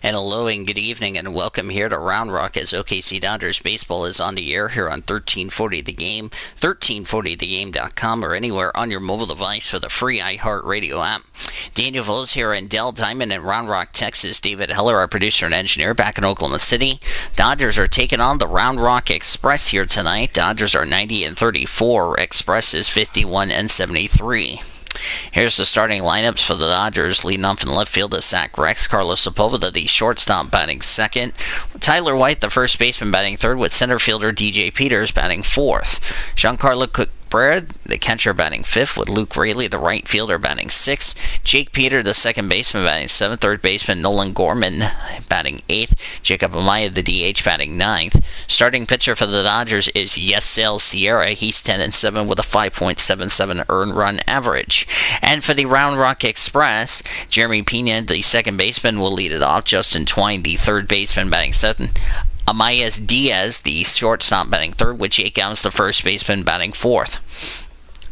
And hello and good evening and welcome here to Round Rock as OKC Dodgers baseball is on the air here on 1340 The Game, 1340thegame.com, or anywhere on your mobile device for the free iHeartRadio app. Daniel Vols here in Del Diamond in Round Rock, Texas. David Heller, our producer and engineer, back in Oklahoma City. Dodgers are taking on the Round Rock Express here tonight. Dodgers are 90-34. Express is 51-73. Here's the starting lineups for the Dodgers. Leading off in left field is Zach Rex. Carlos Sepulveda, the shortstop, batting second. Tyler White, the first baseman, batting third, with center fielder DJ Peters batting fourth. Giancarlo Cabrera, the catcher, batting fifth, with Luke Raley, the right fielder, batting sixth. Jake Peter, the second baseman, batting seventh. Third baseman Nolan Gorman batting eighth. Jacob Amaya, the DH, batting ninth. Starting pitcher for the Dodgers is Yesel Sierra. He's 10-7 with a 5.77 earned run average. And for the Round Rock Express, Jeremy Pena, the second baseman, will lead it off. Justin Twine, the third baseman, batting seventh. Amayas Diaz, the shortstop, batting third, with Jake Adams, the first baseman, batting fourth.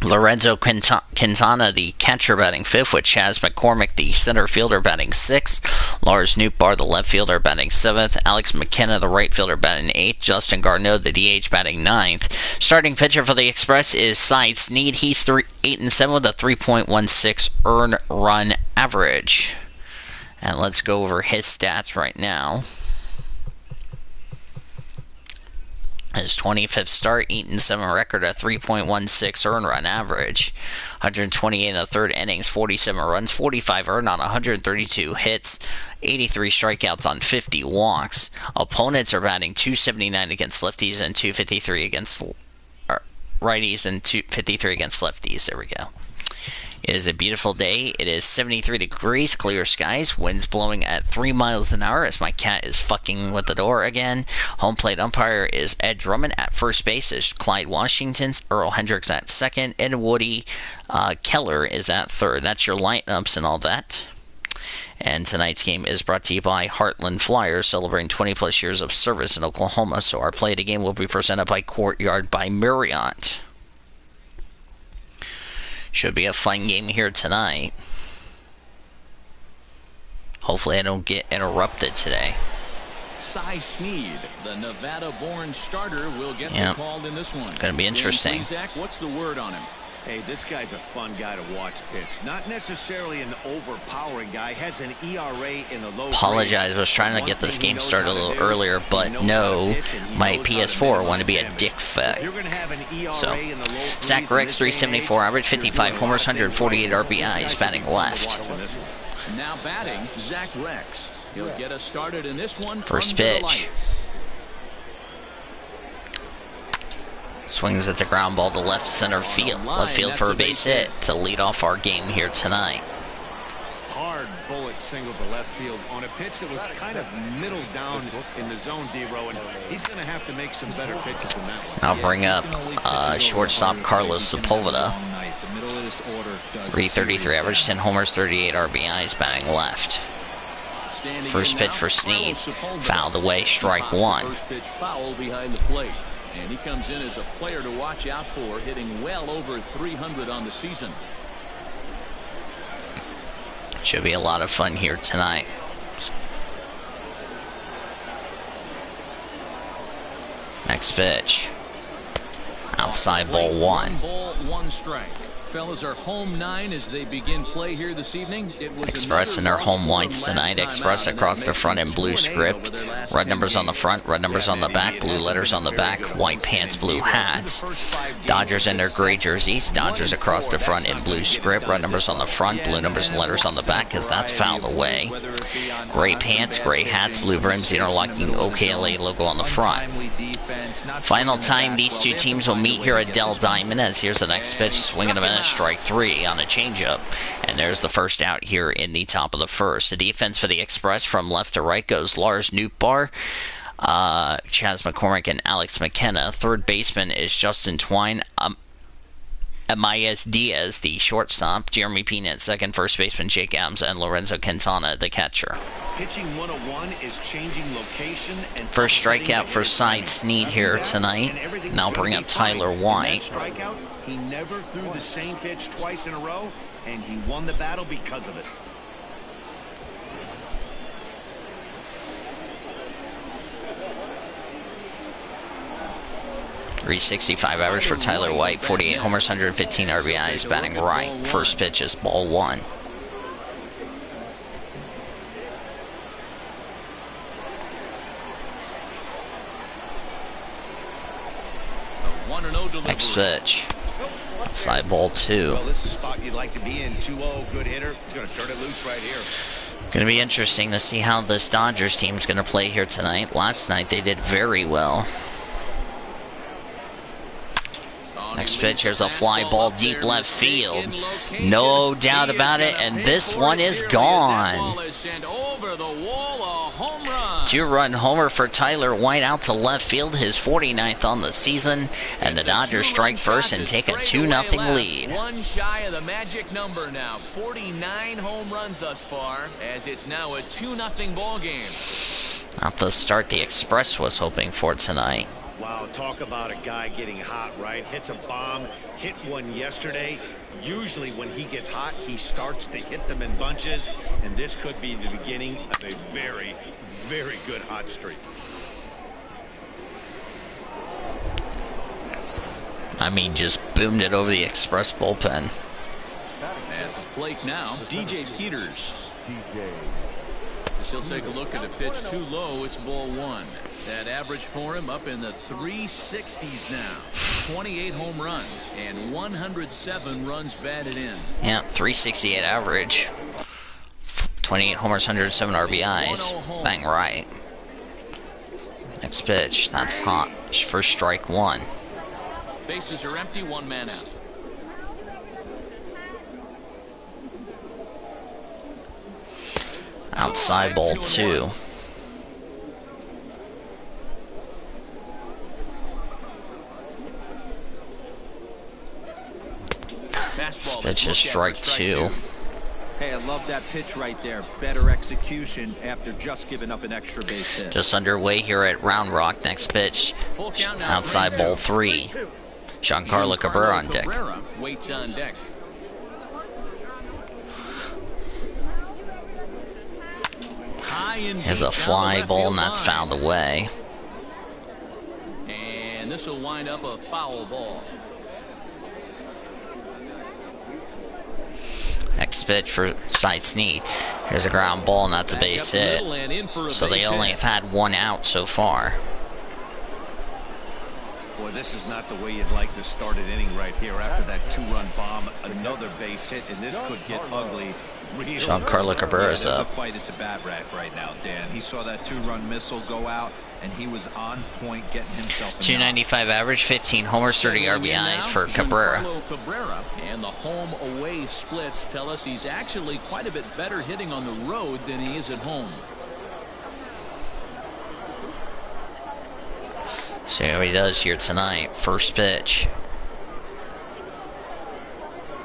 Lorenzo Quintana, the catcher, batting fifth, with Chas McCormick, the center fielder, batting sixth. Lars Nootbaar, the left fielder, batting seventh. Alex McKenna, the right fielder, batting eighth. Justin Garneau, the DH, batting ninth. Starting pitcher for the Express is Cy Snead. He's 8-7 with a 3.16 earned run average. And let's go over his stats right now. His 25th start, 8-7 record, a 3.16 earned run average. 128 in the third innings, 47 runs, 45 earned on 132 hits, 83 strikeouts on 50 walks. Opponents are batting .279 against lefties and .253 against righties and .253 against lefties. There we go. It is a beautiful day. It is 73 degrees, clear skies, winds blowing at 3 miles an hour as my cat is fucking with the door again. Home plate umpire is Ed Drummond. At first base is Clyde Washington. Earl Hendricks at second, and Woody Keller is at third. That's your lineups and all that. And tonight's game is brought to you by Heartland Flyers, celebrating 20-plus years of service in Oklahoma. So our play of the game will be presented by Courtyard by Marriott. Should be a fun game here tonight. Hopefully I don't get interrupted today. Cy Snead, the Nevada-born starter, will get called in this one. Going to be interesting. Zach, what's the word on him? Hey, this guy's a fun guy to watch pitch. Not necessarily an overpowering guy. Has an ERA in the low. Apologize. I was trying to get this game started a little earlier, but no, my PS4 wanted to be a dick fuck. So, Zach Rex, 374 average, 55 homers, 148 RBIs, batting left. Now batting, Zach Rex. He'll get us started in this one. First pitch. Swings at the ground ball to left center field. Left field for a base hit to lead off our game here tonight. Hard bullet single to left field on a pitch that was kind of middle down in the zone, D-Row, and he's going to have to make some better pitches than that one. I'll bring up shortstop Carlos Sepulveda. 333 average, 10 homers, 38 RBIs, batting left. First pitch for Snead, fouled away, strike one. First pitch foul behind the plate. And he comes in as a player to watch out for, hitting well over 300 on the season. Should be a lot of fun here tonight. Next pitch. Outside ball one. 1 ball, 1 strike. Fellas are home 9 as they begin play here this evening. It was Express in their home whites tonight. Express across the front in blue script. Red numbers on the front, red numbers on the back, blue letters on the back, white pants, blue hats. Dodgers in their gray jerseys. Dodgers across the front in blue script. Red numbers on the front, blue numbers and letters on the back, because that's fouled away. Gray pants, gray hats, blue brims, the interlocking OKLA logo on the front. Final time these two teams will meet here at Del Diamond, as here's the next pitch. Swing and a minute, strike 3 on a changeup. And there's the first out here in the top of the first. The defense for the Express from left to right goes Lars Nootbaar, Chas McCormick, and Alex McKenna. Third baseman is Justin Twine. Amayas Diaz, the shortstop. Jeremy Pena at second. First baseman Jake Adams, and Lorenzo Quintana, the catcher. Pitching 101 is changing location. And first strikeout for Cy Snead here tonight. Now bring up Tyler White. He never threw the same pitch twice in a row, and he won the battle because of it. .365 average for Tyler White. 48 homers, 115 RBIs, batting right. First pitch is ball one. Next pitch. Outside ball two. Well, this is a spot you'd like to be in. 2-0, good hitter. He's going to turn it loose right here. Going to be interesting to see how this Dodgers team is going to play here tonight. Last night they did very well. Next pitch, here's a fly ball deep left field. No doubt about it, and this one is gone. Two-run homer for Tyler White out to left field, his 49th on the season, and the Dodgers strike first and take a 2-0 lead. One shy of the magic number now. 49 home runs thus far, as it's now a 2-0 ball game. Not the start the Express was hoping for tonight. Wow, talk about a guy getting hot, right? Hits a bomb, hit one yesterday. Usually when he gets hot, he starts to hit them in bunches, and this could be the beginning of a very, very good hot streak. I mean, just boomed it over the Express bullpen. At the plate now, DJ Peters. He'll take a look at a pitch too low. It's ball one. That average for him up in the 360s now. 28 home runs and 107 runs batted in. Yeah, 368 average. 28 homers, 107 RBIs. Bang right. Next pitch. That's hot. First strike one. Bases are empty. One man out. Outside ball two. This pitch is strike two. Hey, I love that pitch right there. Better execution after just giving up an extra base hit. Just underway here at Round Rock. Next pitch. Outside ball three. Giancarlo Cabrera on deck. Waits on deck. Here's a fly ball, and that's fouled away. And this will wind up a foul ball. Next pitch for Side Snead. Here's a ground ball, and that's a base hit. So they only have had one out so far. Boy, this is not the way you'd like to start an inning right here after that two-run bomb. Another base hit, and this could get ugly. Giancarlo Cabrera's there's up. a fight at the bat rack right now, Dan. He saw that two-run missile go out, and he was on point getting himself in. 295 average, 15 homers, 30 RBIs for Cabrera. Cabrera. And the home-away splits tell us he's actually quite a bit better hitting on the road than he is at home. See how he does here tonight. First pitch.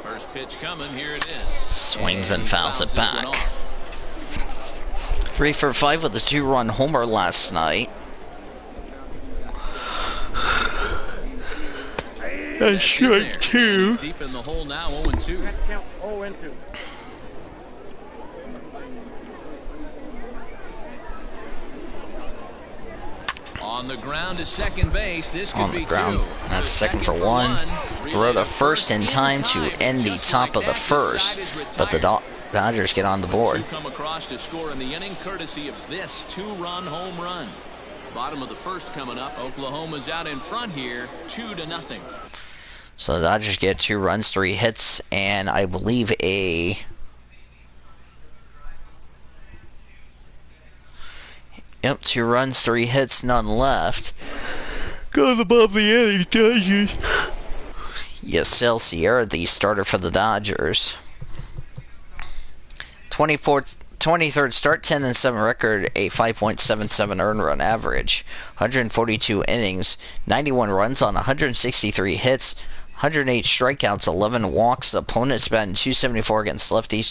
First pitch coming. Here it is. Swings and fouls it back. 3 for 5 with a 2-run homer last night. That's strike two. Deep in the hole now. 0-2. On the ground to second base. This could be two. That's second for one. Throw to first in time to end the top of the first, but the Dodgers get on the board. Come across to score in the inning, courtesy of this two-run home run. Bottom of the first coming up. Oklahoma's out in front here, 2-0. So the Dodgers get 2 runs, 3 hits, and I believe a. Yep, 2 runs, 3 hits, none left. Goes above the inning, Dodgers. Yasiel Sierra, the starter for the Dodgers. 23rd start, 10-7 record, a 5.77 earned run average, 142 innings, 91 runs on 163 hits, 108 strikeouts, 11 walks. Opponents batting .274 against lefties,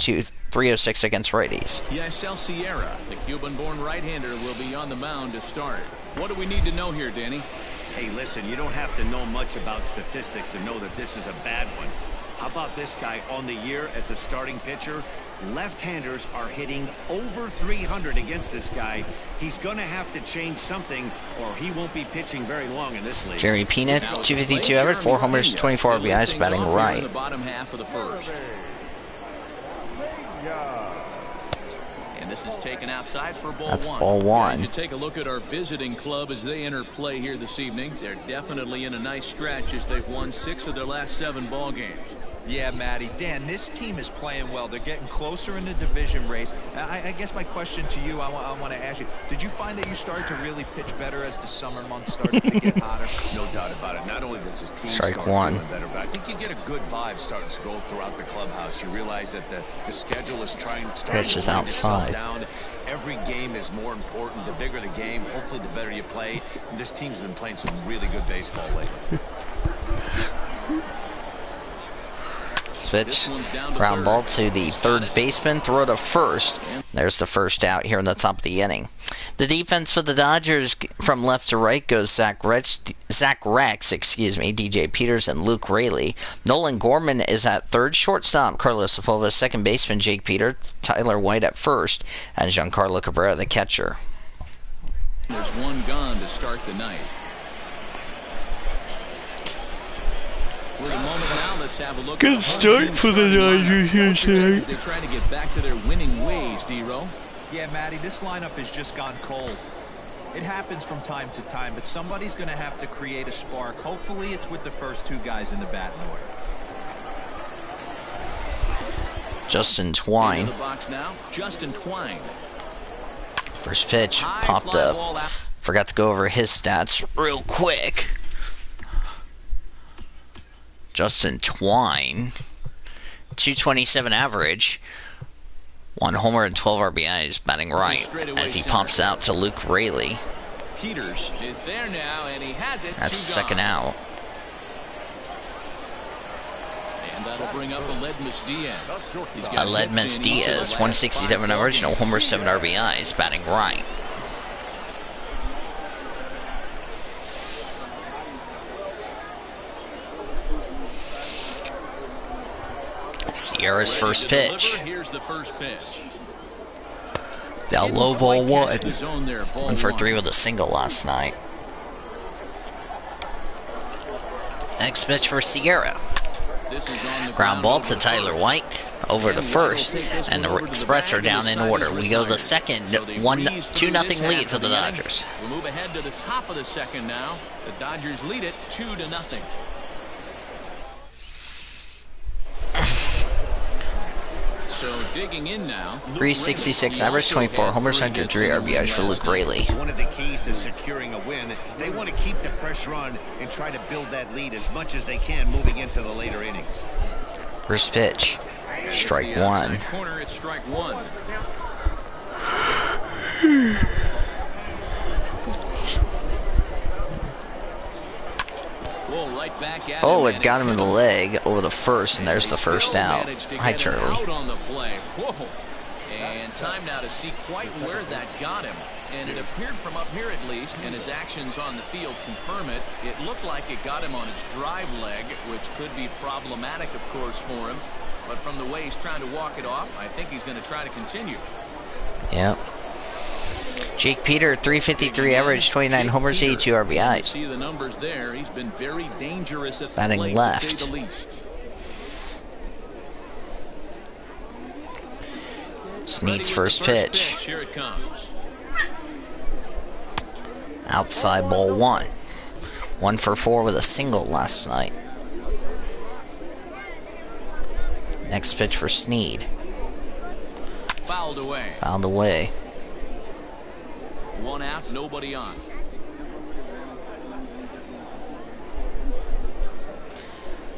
.306 against righties. Yasiel Sierra, the Cuban-born right-hander, will be on the mound to start. What do we need to know here, Danny? Hey, listen, you don't have to know much about statistics to know that this is a bad one. How about this guy on the year as a starting pitcher? Left-handers are hitting over 300 against this guy. He's going to have to change something or he won't be pitching very long in this league. Jerry Peanut, 252 average, 4 homers, 24 RBIs, batting right. In the bottom half of the first. And this is taken outside for ball That's one. ball one. As you take a look at our visiting club as they enter play here this evening, they're definitely in a nice stretch as they've won 6 of their last 7 ball games. Yeah, Matty. Dan, this team is playing well. They're getting closer in the division race. I guess my question to you, I want to ask you, did you find that you started to really pitch better as the summer months started to get hotter? No doubt about it. Not only does his team Strike start one. feeling better, but I think you get a good vibe starting to go throughout the clubhouse. You realize that the schedule is starting Pitch to is wind outside. itself down. Every game is more important. The bigger the game, hopefully the better you play. And this team's been playing some really good baseball lately. Switch, ground ball to the third baseman, throw to first. There's the first out here in the top of the inning. The defense for the Dodgers from left to right goes Zach Rex, DJ Peters, and Luke Raley. Nolan Gorman is at third, shortstop Carlos Sepulveda, second baseman Jake Peter, Tyler White at first, and Giancarlo Cabrera the catcher. There's one gone to start the night. For the moment now, let's have a look. Good start for the Dodgers here tonight. They try to get back to their winning ways, D-Row. Yeah, Matty, this lineup has just gone cold. It happens from time to time, but somebody's going to have to create a spark. Hopefully it's with the first 2 guys in the batting order. Justin Twine. In the box now, Justin Twine. First pitch popped up. Forgot to go over his stats real quick. Justin Twine, 227 average, 1 homer and 12 RBIs, batting right as he pops out to Luke Raley. Peters is there now, and he has it. That's second out. And that'll bring up Aledmus Diaz. Aledmus Diaz, 167 average, no homer, 7 RBIs, batting right. Sierra's first pitch. Here's the first pitch. Del low ball one. The zone there, ball 1 for 3 one. with a single last night. Next pitch for Sierra. This is on the Ground ball to over Tyler first. White over to first, and the Express are down in order. We go to the second, 2-0 lead for the Dodgers. We'll move ahead to the top of the second now. The Dodgers lead it 2-0. So digging in now. 366 average, 24 homers, 103 RBIs for Luke Raley. One of the keys to securing a win, they want to keep the pressure on and try to build that lead as much as they can moving into the later innings. First pitch, strike one. Corner, it's strike one. Right back at Oh, it got him in the leg over the first, and there's the first out. Hi, Charlie. Out on the play. Whoa. And time now to see quite where that got him. And it appeared from up here at least, and his actions on the field confirm it. It looked like it got him on his drive leg, which could be problematic, of course, for him. But from the way he's trying to walk it off, I think he's going to try to continue. Yep. Jake Peter, 353 average, 29 homers, 82 RBIs. See the numbers there. He's been very dangerous at the Batting plate, left. to say the least. Snead's first pitch. Here it comes. Outside ball one. 1 for 4 with a single last night. Next pitch for Snead. Fouled away. Fouled away. 1 out, nobody on.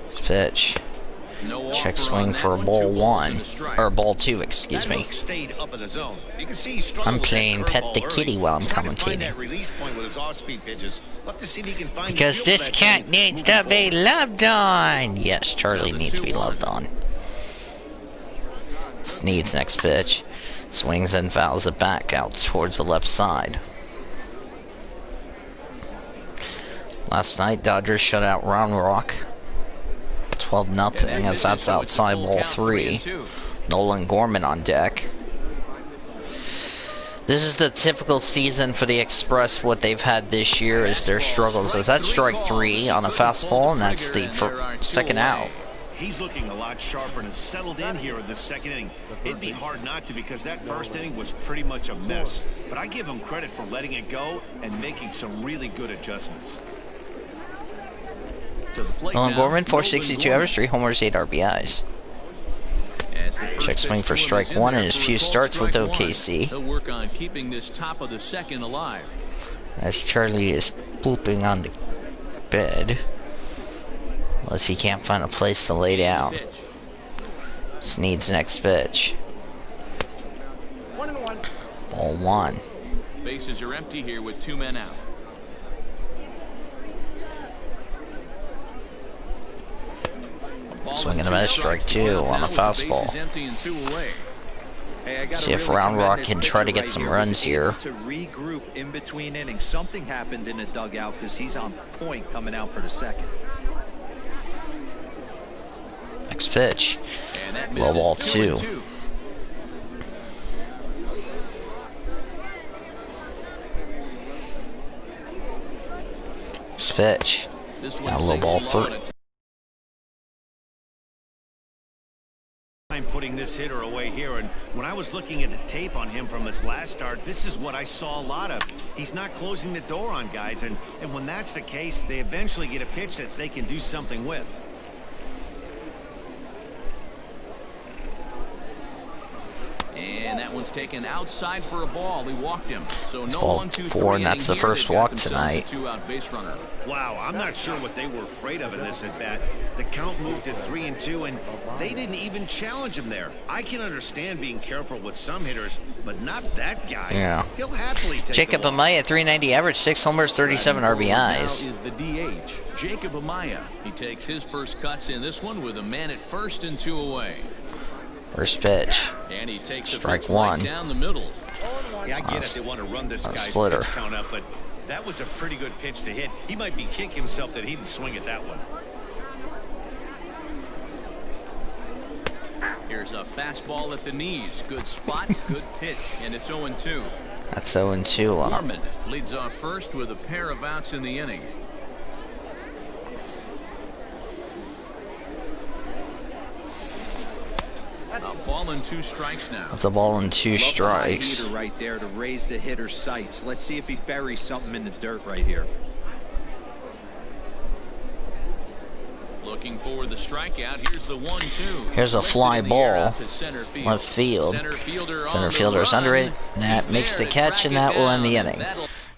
Next pitch. No Check offer swing on for a that ball 2 balls one. and a strike. Or ball 2, excuse me. Stayed up in the zone. You can see he struggled I'm with that playing Pet curveball the early. Kitty while I'm He's trying to find commentating. that release point with his off-speed pitches. Love to see if he can find the Because feel for this that cat game needs moving to be forward. loved on. Yes, Charlie Now the needs to be 2-1. loved on. Snead's next pitch. Swings and fouls it back out towards the left side. Last night, Dodgers shut out Round Rock 12-0 as that's outside ball 3. Nolan Gorman on deck. This is the typical season for the Express. What they've had this year is their struggles. As that's strike 3 on a fastball, and that's the second out. He's looking a lot sharper and has settled in here in the second inning. It'd be hard not to, because that first inning was pretty much a mess. But I give him credit for letting it go and making some really good adjustments. Nolan Gorman, 462 average, 3 homers, 8 RBIs. Check swing for strike 1 in his few starts with OKC. He'll work on keeping this top of the second alive. As Charlie is pooping on the bed. Unless he can't find a place to lay down. Snead's next pitch. Ball 1. Bases are empty here with 2 men out. Swinging a miss, strike 2 on a fastball. See if Round Rock can try to get some runs here. To regroup in between innings. Something happened in the dugout because he's on point coming out for the second. Next pitch. Low ball 2. Next pitch. Now low ball 3. I'm putting this hitter away here, and when I was looking at the tape on him from his last start, this is what I saw a lot of. He's not closing the door on guys, and when that's the case, they eventually get a pitch that they can do something with. And that one's taken outside for a ball. He walked him. So no ball 1, 2, 4, 3 and that's the inning here. first They've got walk themselves tonight. a 2-out base runner. Wow, I'm not sure what they were afraid of in this at bat. The count moved to 3-2, and they didn't even challenge him there. I can understand being careful with some hitters, but not that guy. Yeah. He'll happily take Jacob Amaya, 390 average, 6 homers, 37 RBIs. Now is the DH, Jacob Amaya. He takes his first cuts in this one with a man at first and 2 away. First pitch. And he takes Strike right 1. down the middle. Yeah, I get it. They want to run this guy's splitter. pitch count up, but that was a pretty good pitch to hit. He might be kicking himself that he didn't swing at that one. Here's a fastball at the knees. Good spot, good pitch, and it's 0-2. That's 0-2 on him. Gorman leads off first with a pair of outs in the inning. A ball and 2 strikes now. That's a ball and 2 strikes. Love the right there to raise the hitter's sights. Let's see if he buries something in the dirt right here. Looking for the strikeout. Here's the 1-2. Here's a fly ball. Center field. Left field. Center fielder's under it. And that makes the catch, and that will end the inning.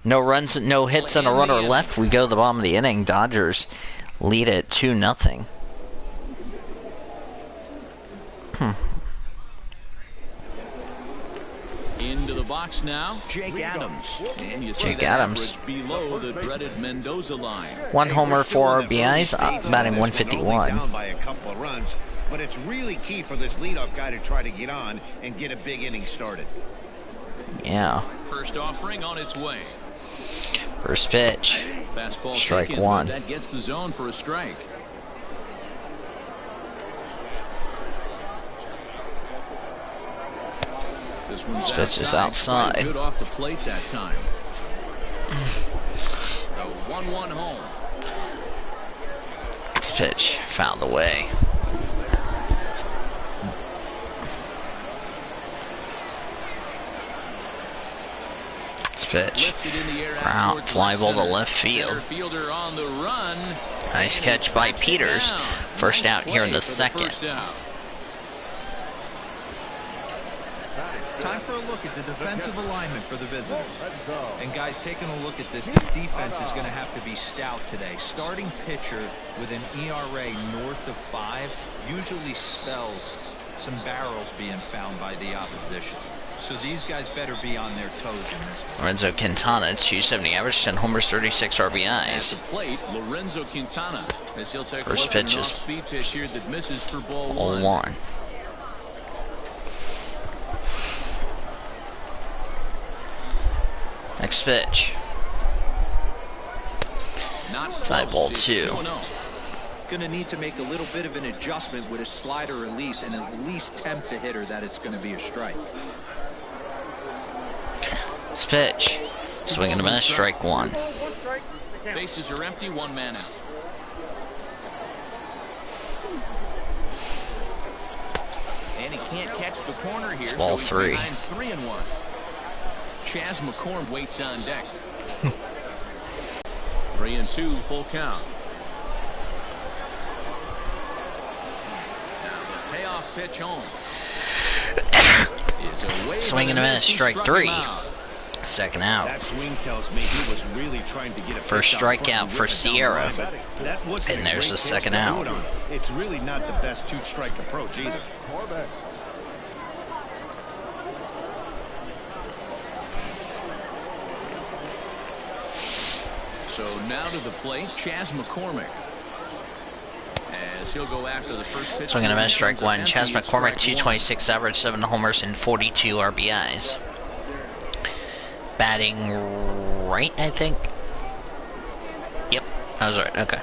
No runs, no hits, and a runner left. We go to the bottom of the inning. Dodgers lead it 2-0. Into the box now, Jake Adams. And you see Jake that Adams. average below the dreaded Mendoza line. 1 homer, 4 RBIs, batting We're only 151. down by a couple of runs, but it's really key for this leadoff guy to try to get on and get a big inning started. Yeah. First offering on its way. First pitch. Fastball Strike taken, 1. but that gets the zone for a strike. This one's pitch is outside. Good off the plate that time. A 1-1 home. This pitch fouled away. This pitch. Lifted in the air out Round towards fly ball to center. left field. Center fielder on the run. Nice And he catch by tracks it Peters. down. First Nice out here in play the for second. first out. Time for a look at the defensive alignment for the visitors. And guys, taking a look at this defense is going to have to be stout today. Starting pitcher with an ERA north of 5 usually spells some barrels being found by the opposition. So these guys better be on their toes in this one. Lorenzo Quintana, 270 average, 10 homers, 36 At RBIs. the plate, Lorenzo Quintana, as he'll take First a look at pitch an is off-speed pitch here that misses for ball Ball 1. 1. Next pitch. Not Side close. ball It's 2. 2-0. going to need to make a little bit of an adjustment with his slider release and at least tempt the hitter that it's going to be a strike. This pitch. Swing and a miss, strike one. Bases are empty, one man out. And he can't catch the corner here. Ball so three. Behind 3-1. Chas McCorm waits on deck. 3-2, full count. Now the payoff pitch home. Swing and a miss, strike three. Second out. That swing tells me he was really trying to get a First strikeout for Sierra. And there's the second out. It's really not the best two-strike approach either. So now to the plate, Chas McCormick. As he'll go after the first pitch. Swing and a miss, strike one. Chas McCormick, 226 average, 7 homers, and 42 RBIs. Batting right, I think. Yep, I was right. Okay.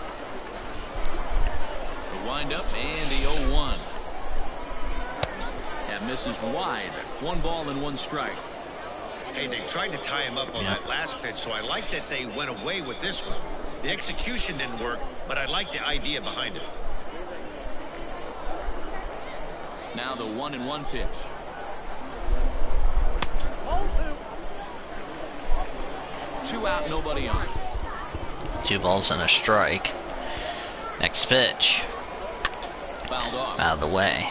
The windup and the 0-1. That misses wide. 1 ball and 1 strike. Hey, they tried to tie him up on that last pitch, so I like that they went away with this one. The execution didn't work, but I like the idea behind it. Now the 1-1 pitch. Two out, nobody on. 2 balls and a strike. Next pitch. Fouled off. Out of the way.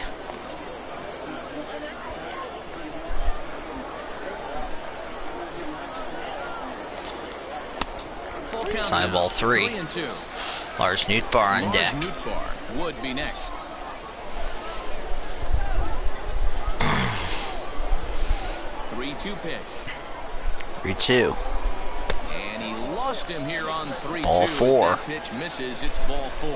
Side ball 3. 3-2. Lars Nootbaar on deck. Nootbaar would be next. Three-two pitch. 3-2. And he lost him here on 3-2. Ball 4. That pitch misses. It's ball 4.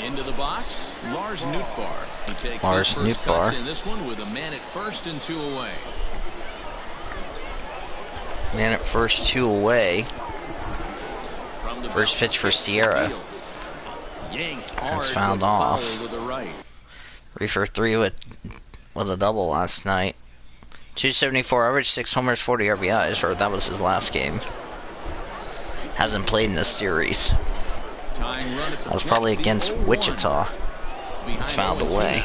Into the box, Lars Nootbaar. He takes his first cuts in this one with a man at first and 2 away. Man at first, 2 away. First pitch for Sierra. That's fouled off. 3 for 3 with a double last night. 274 average, 6 homers, 40 RBIs, or that was his last game. Hasn't played in this series. That was probably against Wichita. It's fouled away.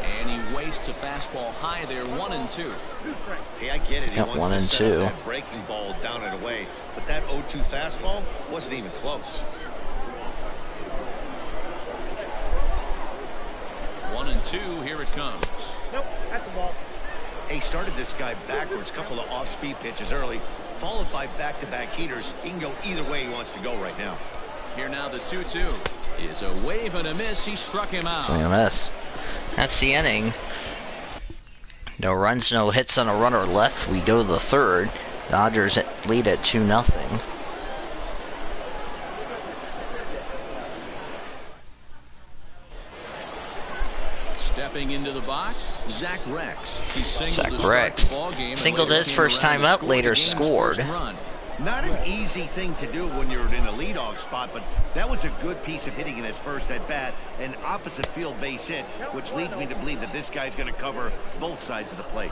And he wastes a fastball high there, 1-2. Hey, I get it. He wants 1 to and set 2. that breaking ball down and away, but that 0-2 fastball wasn't even close. 1-2, here it comes. Nope, that's the ball. He started this guy backwards, couple of off-speed pitches early, followed by back-to-back heaters. He can go either way he wants to go right now. Here now the 2-2 is a wave and a miss. He struck him out. Swing and a miss. That's the inning. No runs, no hits on a runner left. We go to the third. Dodgers lead at 2-0. Stepping into the box, Zach Rex. He singled his first time up, later scored. Not an easy thing to do when you're in a leadoff spot, but that was a good piece of hitting in his first at bat, an opposite field base hit, which leads me to believe that this guy's going to cover both sides of the plate.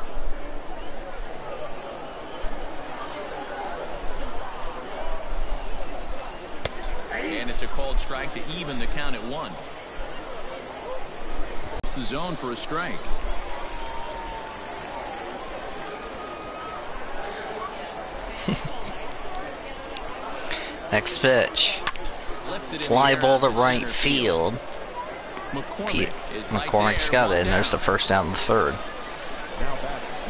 And it's a called strike to even the count at 1. It's the zone for a strike. Next pitch. Fly ball to right field. McCormick's got it, and there's the first out in the third.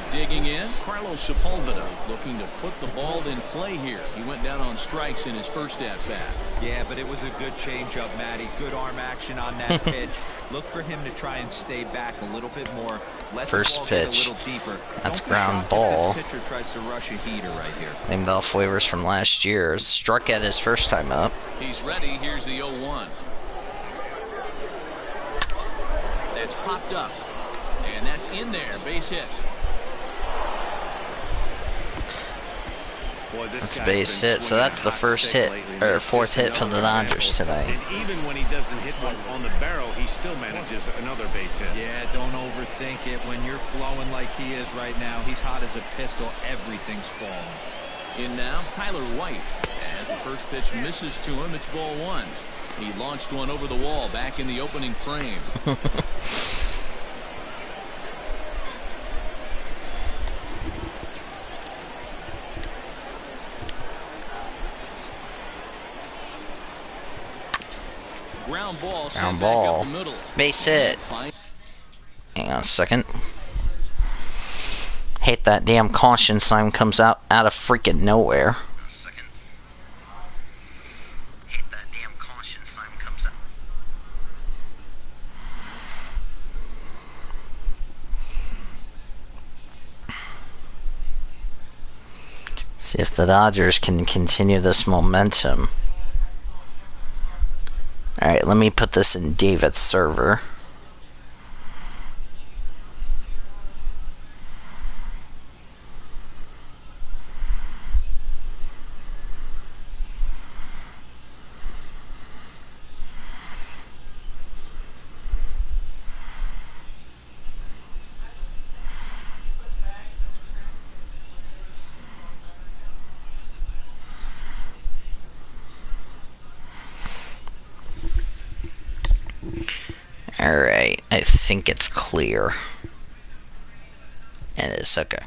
Digging in, Carlos Sepulveda looking to put the ball in play here. He went down on strikes in his first at-bat. Yeah, but it was a good changeup, Matty. Good arm action on that pitch. Look for him to try and stay back a little bit more. Let first the ball pitch. get a little deeper. That's Don't ground ball. if this pitcher tries to rush a heater right here. Named off waivers from last year. Struck at his first time up. He's ready. Here's the 0-1. That's popped up. And that's in there. Base hit. Boy, this That's guy's base been hit, so swinging that's a the hot first stick hit, lately, or and fourth just hit for the another Dodgers example. today. And even when he doesn't hit one on the barrel, he still manages another base hit. Yeah, don't overthink it. When you're flowing like he is right now, he's hot as a pistol. Everything's falling. In now, Tyler White. As the first pitch misses to him, it's ball one. He launched one over the wall back in the opening frame. Ground ball. Ground Sent back up ball. the middle. Base hit. Hang on a second. Hate that damn caution sign comes out of freaking nowhere. Hate that damn caution sign comes out. See if the Dodgers can continue this momentum. Alright, let me put this in David's server. Alright, I think it's clear. And it's okay.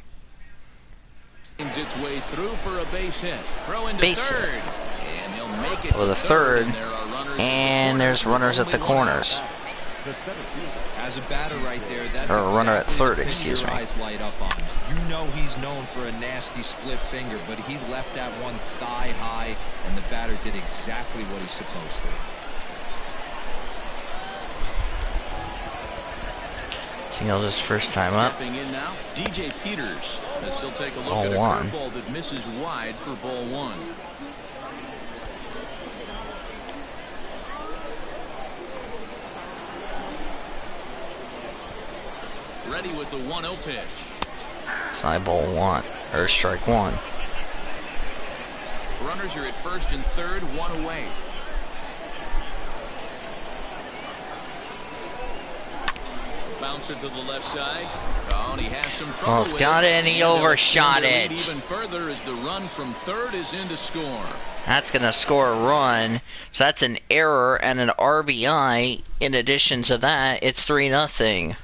Its way through for a base hit. Throw into Base third. hit. And he'll make it Well, to the third, and there are runners and there's runners at the corners. As a batter right there, that's Or a runner at exactly third, the thing excuse your me. eyes light up on. You know he's known for a nasty split finger, but he left that one thigh high, and the batter did exactly what he's supposed to. Single this first time up. Stepping in now, DJ Peters. As he'll take a look Ball at a one. curveball that misses wide for ball one. Ready with the 1-0 pitch. Side ball one, or strike one. Runners are at first and third, one away. Bouncer to the left side. Oh, and he has some trouble. Well, it's with got it, and he overshot Lead it. even further as the run from third is in to score. That's going to score a run. So that's an error and an RBI. In addition to that, it's 3-0.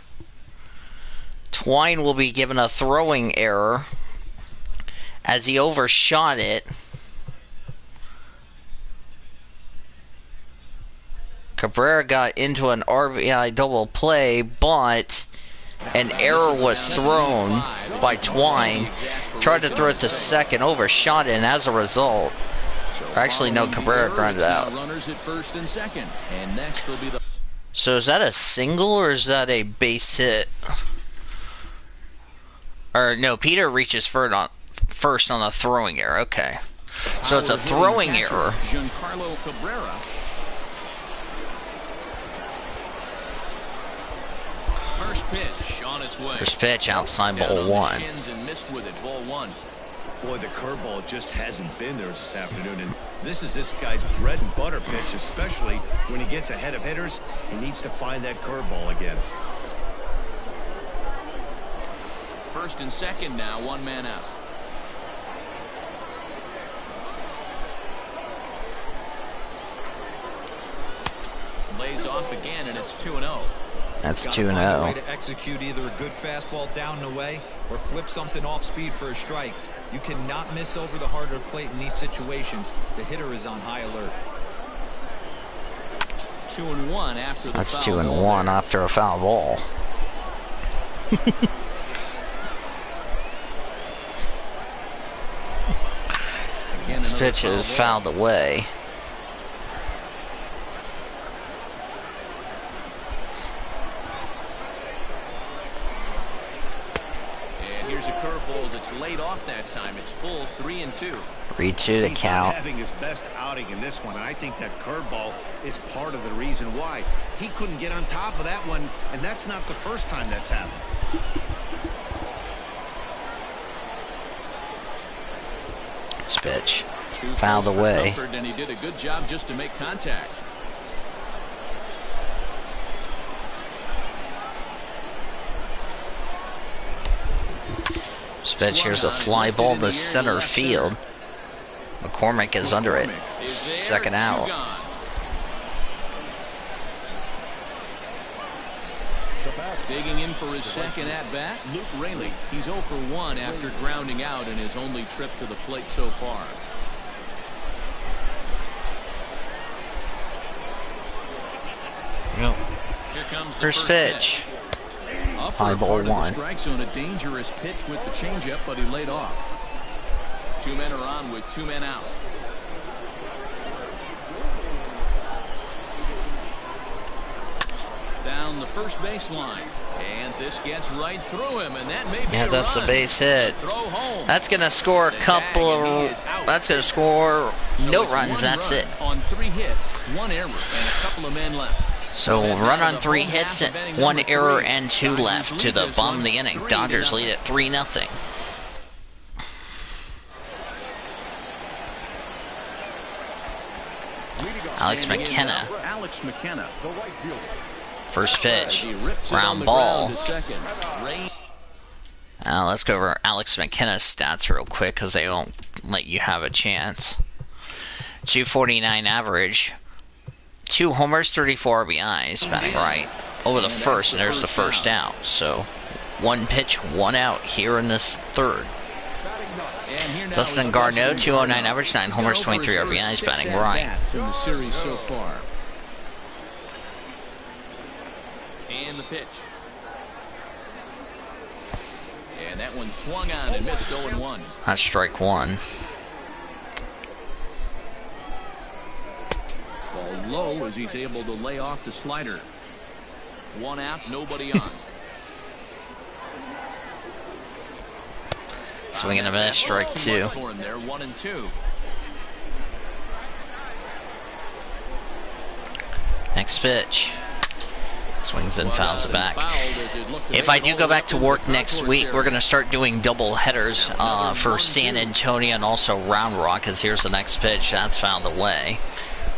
Twine will be given a throwing error as he overshot it. Cabrera got into an RBI double play, but an error was thrown by Twine. Tried to throw it to second, overshot it, and as a result, actually no, Cabrera grounded out. Runners at first and second, and next will be the. So is that a single or is that a base hit? Or no, Peter reaches first on a throwing error. Okay, so it's a throwing error. Giancarlo Cabrera. First pitch on its way. First pitch outside Down ball on the one. shins and missed with it, ball one. Boy, the curveball just hasn't been there this afternoon, and this is this guy's bread and butter pitch, especially when he gets ahead of hitters. He needs to find that curveball again. First and second now, one man out. Lays off again, and it's 2-0. That's Gotta find a way 2-0. to execute either a good fastball down and away or flip something off speed for a strike. You cannot miss over the harder plate in these situations. The hitter is on high alert. 2-1 after the That's foul 2-1 ball there. after a foul ball. Again, This another pitch is ball. fouled away. And here's a curveball that's laid off that time. It's full 3-2. 3-2 to He's count. not having his best outing in this one, and I think that curveball is part of the reason why. He couldn't get on top of that one, and that's not the first time that's happened. This pitch fouled away. And he did a good job just to make contact. This pitch, here's a fly ball to center field. McCormick is under it. Second out. Digging in for his second at-bat, Luke Raley. He's 0 for 1 after grounding out in his only trip to the plate so far. Yep. Here comes the First pitch. High ball one. Strike zone, a dangerous pitch with the changeup, but he laid off. 2 men are on with 2 men out. Down the first baseline, and this gets right through him, and that may be That's run. a base hit. Throw home. That's gonna score a couple of. That's gonna score no runs. That's it. On 3 hits, 1 error, and a couple of men left. So run on 3 hits, 1 error, and 2 left to the bottom of the inning. Dodgers lead at 3-0. Alex McKenna. First pitch, ground ball. Let's go over Alex McKenna's stats real quick because they won't let you have a chance. 249 average, 2 homers, 34 RBIs, batting right. Over the first, and there's the first out. So 1 pitch, 1 out here in this third. Dustin Garneau, 209 average, 9 homers, 23 RBIs, batting right. In the series so far. And the pitch. And that one swung on and missed 0-1. That's strike 1. Ball low as he's able to lay off the slider. 1 out, nobody on. Swing and a miss, strike 2. For him there, 1-2. Next pitch. Swings and fouls it back. If I do go back to work next week, we're going to start doing double headers for San Antonio and also Round Rock, as here's the next pitch. That's fouled away.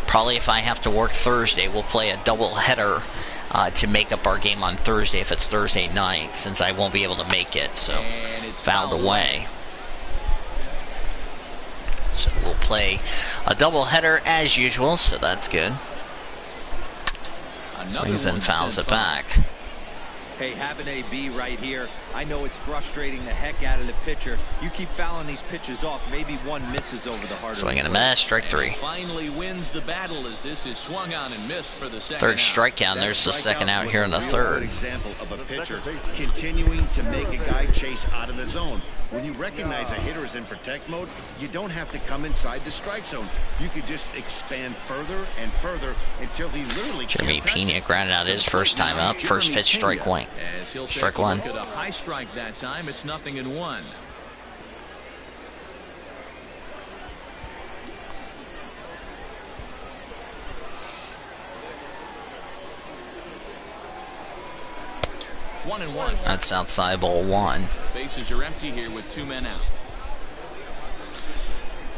Probably if I have to work Thursday, we'll play a double header to make up our game on Thursday if it's Thursday night, since I won't be able to make it. So fouled away. So we'll play a double header as usual, so that's good. Swings and fouls it back. Hey, having AB right here, I know it's frustrating the heck out of the pitcher. You keep fouling these pitches off, maybe one misses over the heart. Swing and a miss, strike 3. Finally wins the battle as this is swung on and missed for the second Third out. strikeout, and there's the second out here in the third. Example of a pitcher continuing to make a guy chase out of the zone. When you recognize a hitter is in protect mode, you don't have to come inside the strike zone. You could just expand further and further until he literally Jeremy can't touch Pena it. grounded out his first time up. First pitch, strike 1. As he'll take Strike a 1. look at a high strike that time. It's 0-1. One and one. That's outside ball 1. Bases are empty here with 2 men out.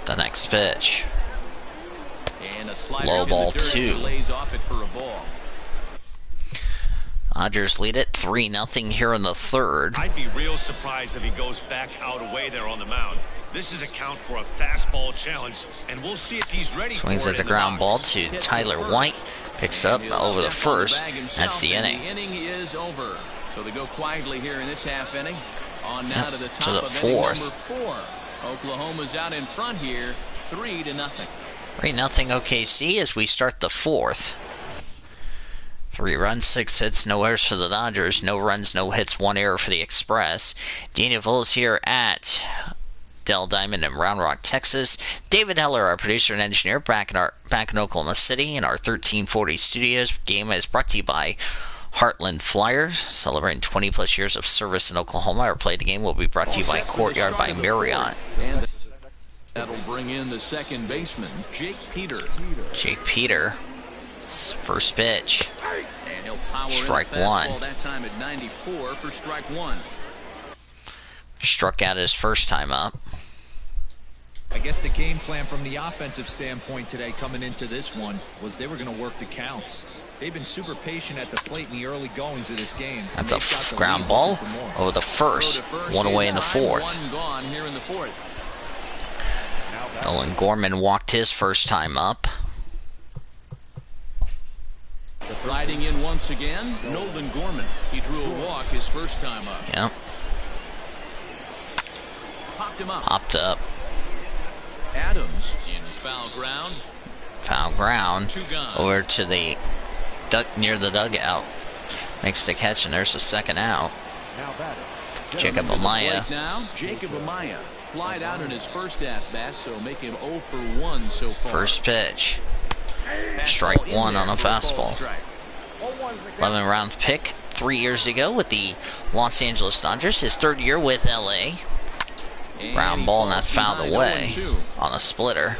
The next pitch. And a slider Low in ball the dirt as he 2. lays off it for a ball. Dodgers lead it 3-0 here in the third. I'd be real surprised if he goes back out away there on the mound. This is a count for a fastball challenge, and we'll see if he's ready Swings for at it the in ground ball box. to Tyler White. Picks up over the first. That's the inning. The inning is over. So they go quietly here in this half inning. On now to the top to the of inning fourth. number 4. Oklahoma's out in front here, 3-0. 3-0 OKC as we start the fourth. 3 runs, 6 hits, no errors for the Dodgers. No runs, no hits, 1 error for the Express. Daniel is here at Dell Diamond in Round Rock, Texas. David Heller, our producer and engineer, back in Oklahoma City in our 1340 studios. Game is brought to you by Heartland Flyers, celebrating 20-plus years of service in Oklahoma. Our play of the game will be brought to you by Courtyard by Marriott. And that'll bring in the second baseman, Jake Peter. Jake Peter, first pitch. And he'll power Strike in a fastball one. that time at 94 for strike one. Struck out his first time up. I guess the game plan from the offensive standpoint today coming into this one was they were going to work the counts. They've been super patient at the plate in the early goings of this game. That's a ground ball over the first. One away in the fourth. One gone here in the fourth. Nolan Gorman walked his first time up. Riding in once again, Nolan Gorman. He drew a walk his first time up. Yep. Popped him up. Popped up. Adams in foul ground. Foul ground. Two gone. Over to the near the dugout. Makes the catch, and there's the second out. Jacob Amaya. Now, Jacob Amaya flied out in his first at-bat, so make him 0 for 1 so far. First pitch. Strike one on a fastball. 11th round pick 3 years ago with the Los Angeles Dodgers. His third year with LA. Ground ball, and that's fouled away on a splitter.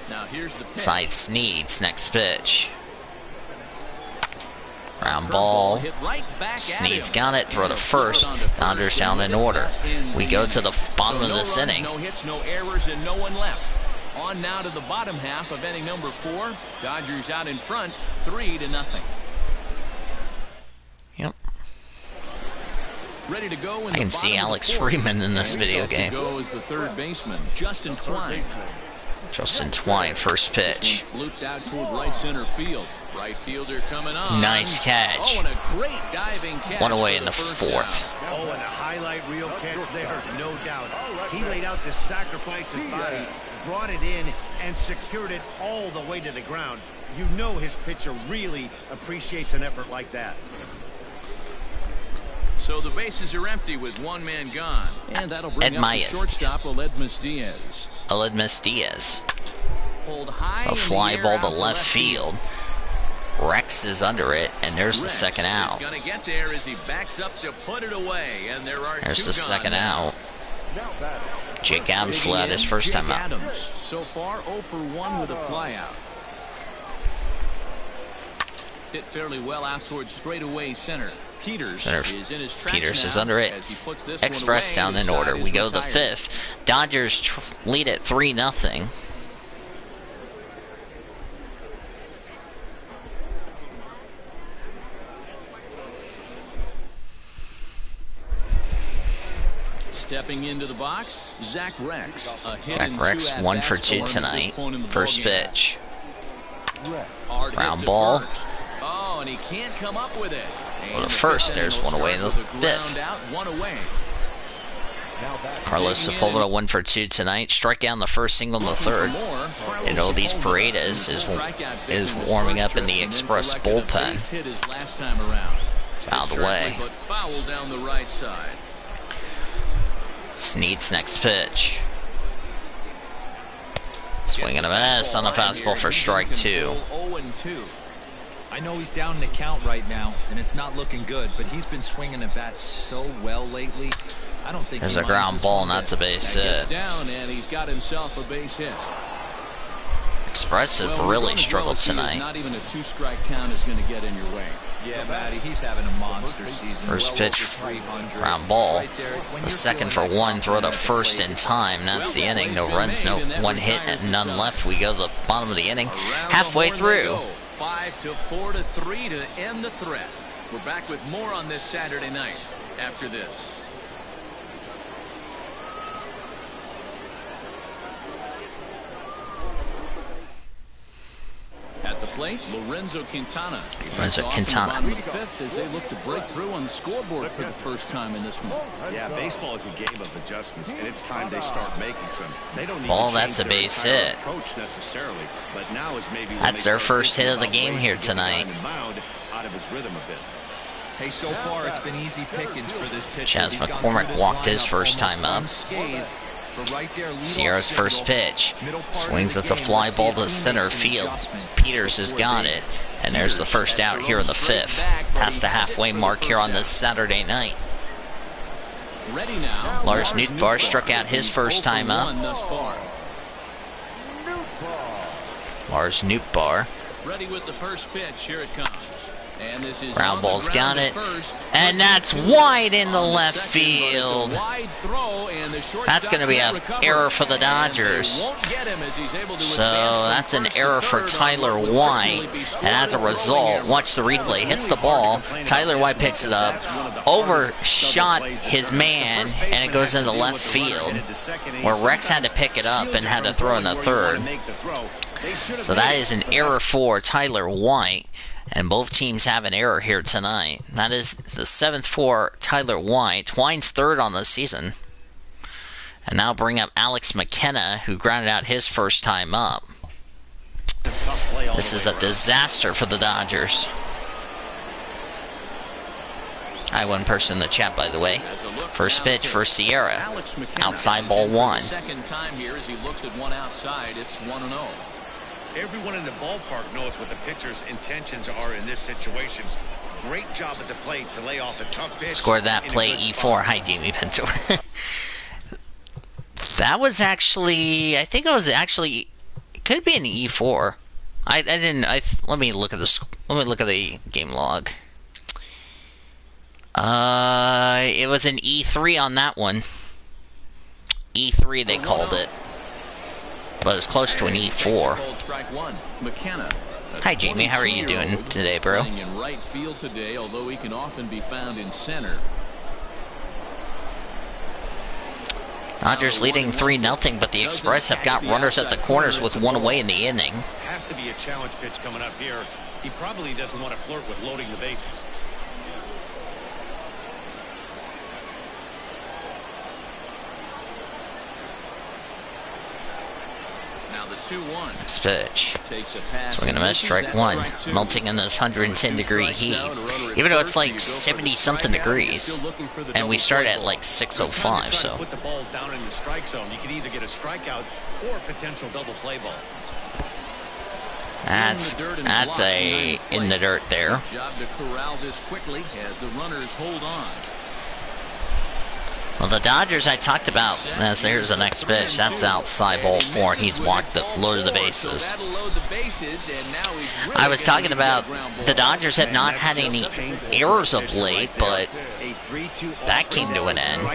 Now here's the pitch. Side Sneeds, next pitch. Ground ball. Sneeds got it. Throw to first. Dodgers down in order. We go to the bottom of this inning. No hits, no errors, and no one left. On now to the bottom half of inning number 4. Dodgers out in front, 3-0. Yep. Ready to go in I can see Alex Freeman in this video game. Goes the third baseman, Justin Twine. Justin Twine, first pitch. Looped out toward right center field. Right fielder coming on. Nice catch. Oh, and a great diving catch. One away in the fourth. Oh, and a highlight reel catch there, no doubt. He laid out to sacrifice his body, brought it in, and secured it all the way to the ground. You know his pitcher really appreciates an effort like that. So the bases are empty with one man gone. And that'll bring up the shortstop, Aledmus Diaz. Aledmus Diaz. Hold high. So fly ball to left field. Rex is under it, and there's the second out. He's going to get there as he backs up to put it away, and there are There's two the second out. Jake Adams flew out his first time out. So far 0 for 1 with a fly out. Hit fairly well out towards straightaway center. Peters is in his tracks Peters now is under it. as he puts this Express one down away. in His order. side We is go to the retired. fifth. Dodgers lead at 3-0. Stepping into the box, Zach Rex. Zach Rex 1 for 2 tonight. First pitch. Ground ball. Oh, and he can't come up with it. Well, the first, there's one away in the fifth. One away. Carlos Sepulveda 1 for 2 tonight. Strike down the first, single in the third. And Odis Paredes is warming up in the Express bullpen. Fouled away. But foul down the right side. Sneed's next pitch. Swing and a miss on a fastball for strike 2. I know he's down in the count right now, and it's not looking good, but he's been swinging the bat so well lately. I don't think there's a ground ball, and that's a base hit. Down, and he's got himself a base hit. Expressive really struggled tonight. Not even a 2-strike count is going to get in your way. Yeah, Matty, he's having a monster season. First pitch, ground ball. The second for 1, throw to first in time. That's the inning. No runs, no one hit, and none left. We go to the bottom of the inning, halfway through. 5-4-3 to end the threat. We're back with more on this Saturday night after this. At the plate, Lorenzo Quintana. Lorenzo Quintana. On the fifth as they look to break through on the scoreboard for the first time in this one. Yeah, baseball is a game of adjustments, and it's time they start making some. They don't need ball, to that's a base hit. Approach necessarily, but now is maybe that's their first hit of the game here tonight. Out of his rhythm a bit. Hey, so far it's been easy pickings for this pitcher. Chas McCormick walked his first time up. But right there, Sierra's first pitch. Swings at the fly ball to center field. Peters has got it. And there's the first out here in the fifth. Past the halfway mark here on this Saturday night. Lars Nootbaar struck out his first time up. Lars Nootbaar. Ready with the first pitch. Here it comes. And this is ground ball's got it. And that's wide in the left field. That's going to be an error for the Dodgers. So that's an error for Tyler White. And as a result, watch the replay. Hits the ball. Tyler White picks it up. Overshot his man. And it goes into left field. Where Rex had to pick it up and had to throw in the third. So that is an error for Tyler White. And both teams have an error here tonight. That is the 7th for Tyler White. Twine's 3rd on the season. And now bring up Alex McKenna, who grounded out his first time up. This is a disaster for the Dodgers. I one person in the chat, by the way. First pitch for Sierra. Outside ball 1. Second time here as he looks at one outside. It's 1-0. Everyone in the ballpark knows what the pitcher's intentions are in this situation. Great job at the plate to lay off a tough pitch. Scored that play E4. Hi, Jamie Pintor. That was actually, I think it was actually, it could be an E4. Let me look at the game log. It was an E3 on that one. E3 they called it. But it's close to an E4. Hi, Jamie. How are you doing today, bro? In right field today, although he can often be found in center. Dodgers leading 3-0, but the Express have got runners at the corners with one away in the inning. Has to be a challenge pitch coming up here. He probably doesn't want to flirt with loading the bases. The 2-1. Next pitch. Takes a pass. Swing and a miss, strike 1. Melting in this 110-degree heat. Even though it's like 70-something degrees. And we start at like 6:05, so. Put the ball down in the strike zone. You can either get a strikeout or potential double play ball. That's a in the dirt there. Job to corral this quickly as the runners hold on. Well, the Dodgers I talked about, as here's the next pitch, that's outside ball 4. He's walked the loaded the bases. I was talking about the Dodgers have not had any errors of late, but that came to an end.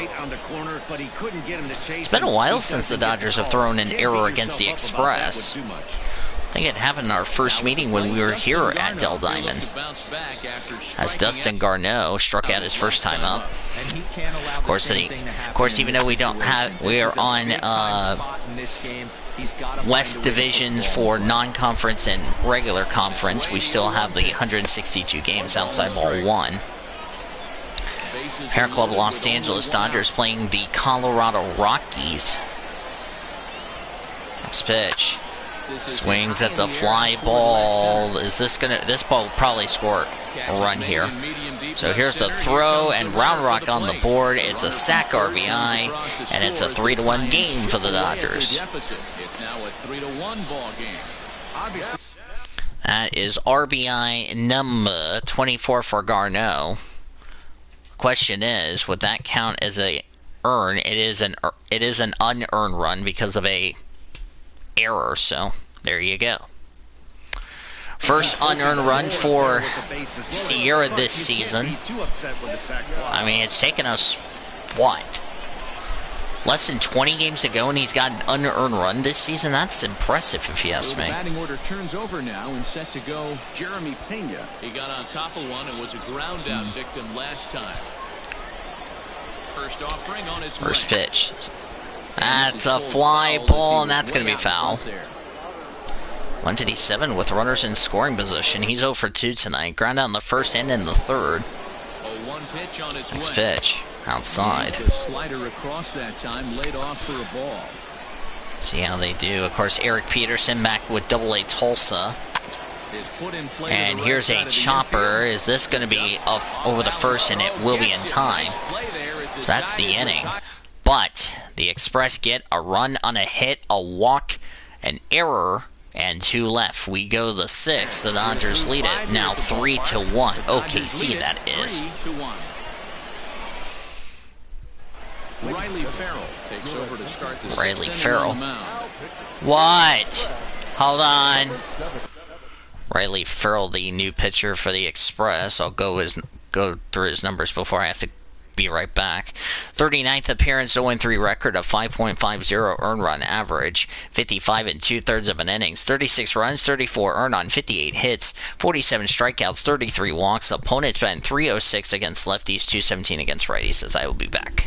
It's been a while since the Dodgers have thrown an error against the Express. I think it happened in our first meeting when we were here at Dell Diamond, as Dustin Garneau struck out his first time up. Of course, even though we are on West divisions for non-conference and regular conference, we still have the 162 games outside ball 1. Parent Club Los Angeles Dodgers playing the Colorado Rockies. Next pitch. Swings, that's a fly ball. This ball will probably score a run here. So here's the throw, and Round Rock on the board. It's a sack RBI, and it's a 3-1 game for the Dodgers. It's now a 3-1 ball game. That is RBI number 24 for Garneau. Question is, would that count as a earn? It is an unearned run because of a error, so there you go. First unearned run for Sierra this season. I mean, it's taken us, what, less than 20 games to go, and he's got an unearned run this season? That's impressive, if you ask me. The batting order turns over now, and set to go Jeremy Pena. He got on top of one and was a ground out victim last time. First offering on its first pitch. That's a fly ball, and that's going to be foul. 157 with runners in scoring position. He's 0 for 2 tonight. Ground out in the first and in the third. Next pitch, outside. Slider across that time, laid off for a ball. See how they do. Of course, Eric Peterson back with Double-A Tulsa. And here's a chopper. Is this going to be off over the first, and it will be in time. So that's the inning. But The Express get a run on a hit, a walk, an error, and 2 left. We go the 6th. The Dodgers lead it now 3-1. OKC, that is. 3-1. Riley Farrell takes over to start the Riley 6th Farrell. inning on the mound. What? Hold on. Riley Farrell, the new pitcher for the Express. I'll go through his numbers before I have to be right back. 39th appearance, 0-3 record, of 5.50 earned run average, 55 2/3 of an innings, 36 runs, 34 earned on 58 hits, 47 strikeouts, 33 walks. Opponent's been 306 against lefties, 217 against righties. Says I will be back.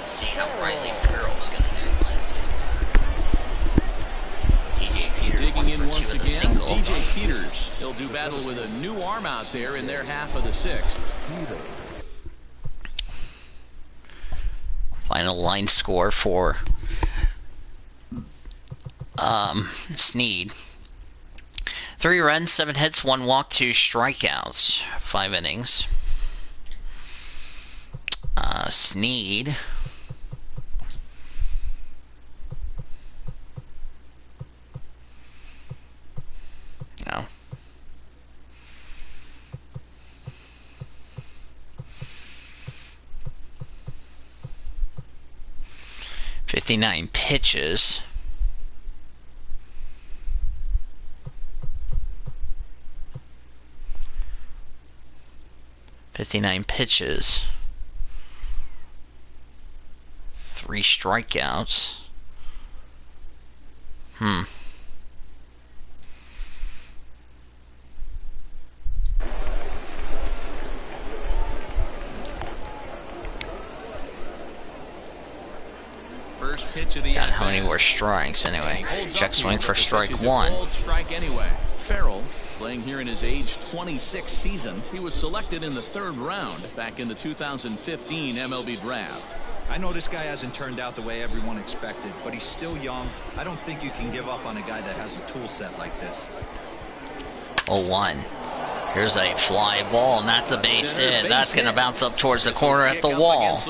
See how Riley Farrell's going to do. DJ Peters digging in once again. Single. DJ Peters. He'll do battle with a new arm out there in their half of the 6th. Final line score for Snead. 3 runs, 7 hits, 1 walk, 2 strikeouts. 5 innings. Snead. No. .59 pitches. .59 pitches. 3 strikeouts. First pitch of the God, how many were strikes anyway? Check swing for strike 1. Strike anyway. Farrell, playing here in his age 26 season. He was selected in the 3rd round back in the 2015 MLB draft. I know this guy hasn't turned out the way everyone expected, but he's still young. I don't think you can give up on a guy that has a tool set like this. 0-1. Here's a fly ball, and that's a base hit. That's going to bounce up towards the corner at the wall.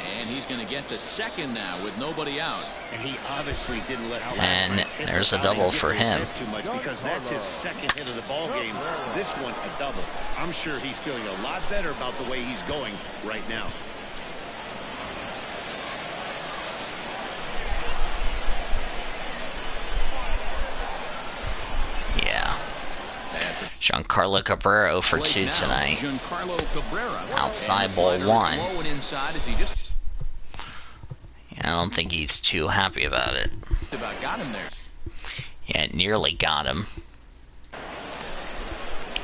And he's going to get to second now with nobody out. And he obviously didn't let and there's a double for him. Too much because that's his 2nd hit of the ball game. This one a double. I'm sure he's feeling a lot better about the way he's going right now. Yeah. Giancarlo Cabrera for 2 tonight. Outside ball 1. I don't think he's too happy about it. Got him there. Yeah, it nearly got him.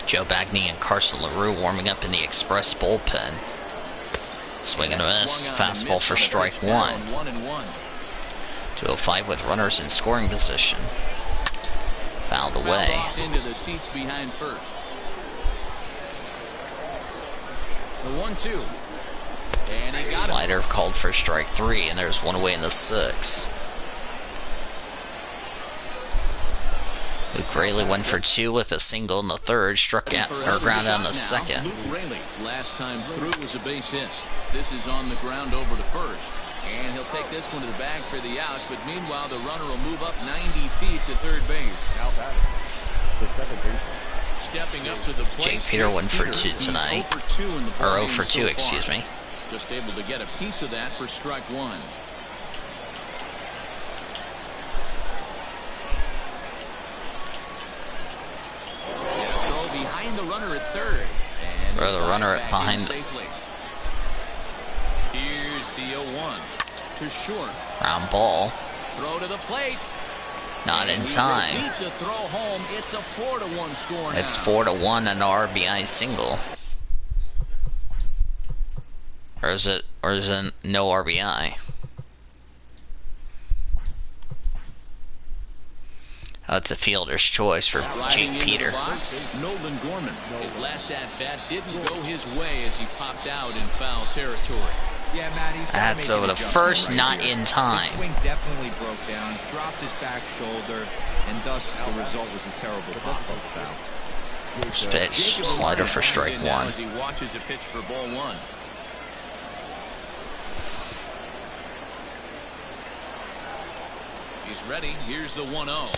Joe Bagney and Carson LaRue warming up in the Express bullpen. Swing and a miss. Fastball for strike 1. 2:05 with runners in scoring position. Fouled away. Into the seats behind first. The 1-2. And he got Slider called for strike 3, and there's one away in the 6th. Luke Raley went for 2 with a single in the 3rd, struck out or ground out in the 2nd. Luke Raley, last time through was a base hit. This is on the ground over to first. And he'll take this one to the bag for the out, but meanwhile the runner will move up 90 feet to third base. Stepping up to the plate. Jake Peter went for 2 tonight. Or 0 for 2, excuse me. Just able to get a piece of that for strike 1. Throw behind the runner at 3rd. And or the runner at behind. Safely. Here's the 0-1 to short. Round ball. Throw to the plate. Not in time. Beat the throw home. It's a 4-1 score now. It's 4-1 an RBI single. Or is it no RBI? Oh, it's a fielder's choice for Jake Peter. Nolan Gorman. His last at-bat didn't go his way as he popped out in foul territory. Yeah, Matt, he's that's over the first, not in time. His swing definitely broke down, dropped his back shoulder, and thus the result was a terrible pop-up foul. Pitch, slider for strike 1. As he watches a pitch for ball 1. He's ready. Here's the 1-0.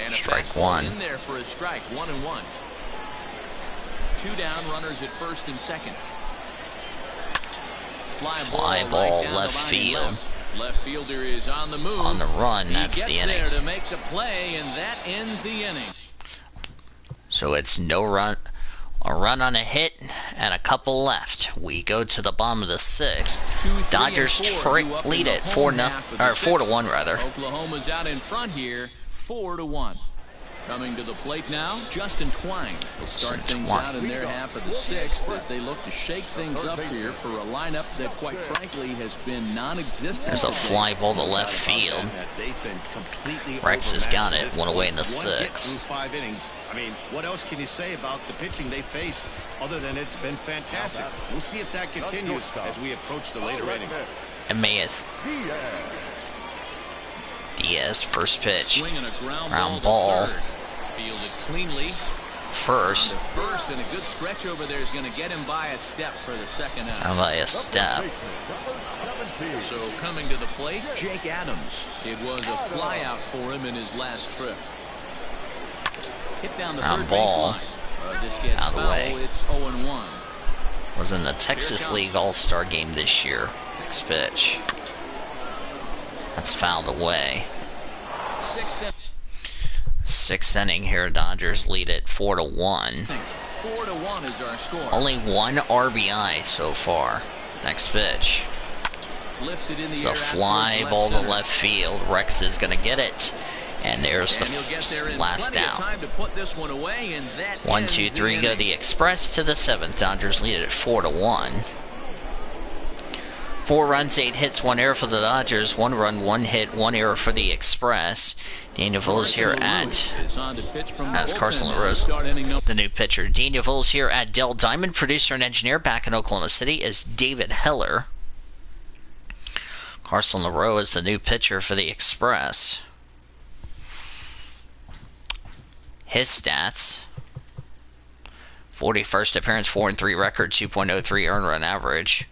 And strike 1. In there for a strike. 1-1. 2 down. Runners at first and second. Fly ball left field. Left fielder is on the move. On the run. That's the inning. He gets there to make the play, and that ends the inning. So it's no run. A run on a hit and a couple left. We go to the bottom of the 6th. Dodgers lead it 4-1 rather. Oklahoma's out in front here, 4-1. Coming to the plate now, Justin Twine will start things out in their half of the sixth as they look to shake things up here for a lineup that, quite frankly, has been non-existent. There's a fly ball to left field. Rex has got it. One away in the sixth. 5 innings. I mean, what else can you say about the pitching they faced other than it's been fantastic? We'll see if that continues as we approach the later inning. Emmaus. Diaz, first pitch. Swinging a Ground ball. Fielded cleanly. First. First, and a good stretch over there is going to get him by a step for the second out. By a step. So coming to the plate, Jake Adams. It was a fly out for him in his last trip. Hit down the Ground third ball. baseline. This gets Out of the foul. way. It's 0-1. Was in the Texas League All-Star game this year. Next pitch. That's fouled away. Sixth inning here. Dodgers lead it 4-1. 4-1 is our score. Only one RBI so far. Next pitch. Lifted in the It's air a fly ball to center. left field. Rex is going to get it. And there's And he'll get there the in last plenty of out. time to put this one away, and that 1, ends 2, the 3 go inning. the Express to the seventh. Dodgers lead it at 4-1. 4 runs, 8 hits, 1 error for the Dodgers. 1 run, 1 hit, 1 error for the Express. Daniel Vols here at as Carson LaRose, the new pitcher. Daniel Vols here at Dell Diamond, producer and engineer back in Oklahoma City is David Heller. Carson LaRose is the new pitcher for the Express. His stats: 41st appearance, 4-3 record, 2.03 earned run average.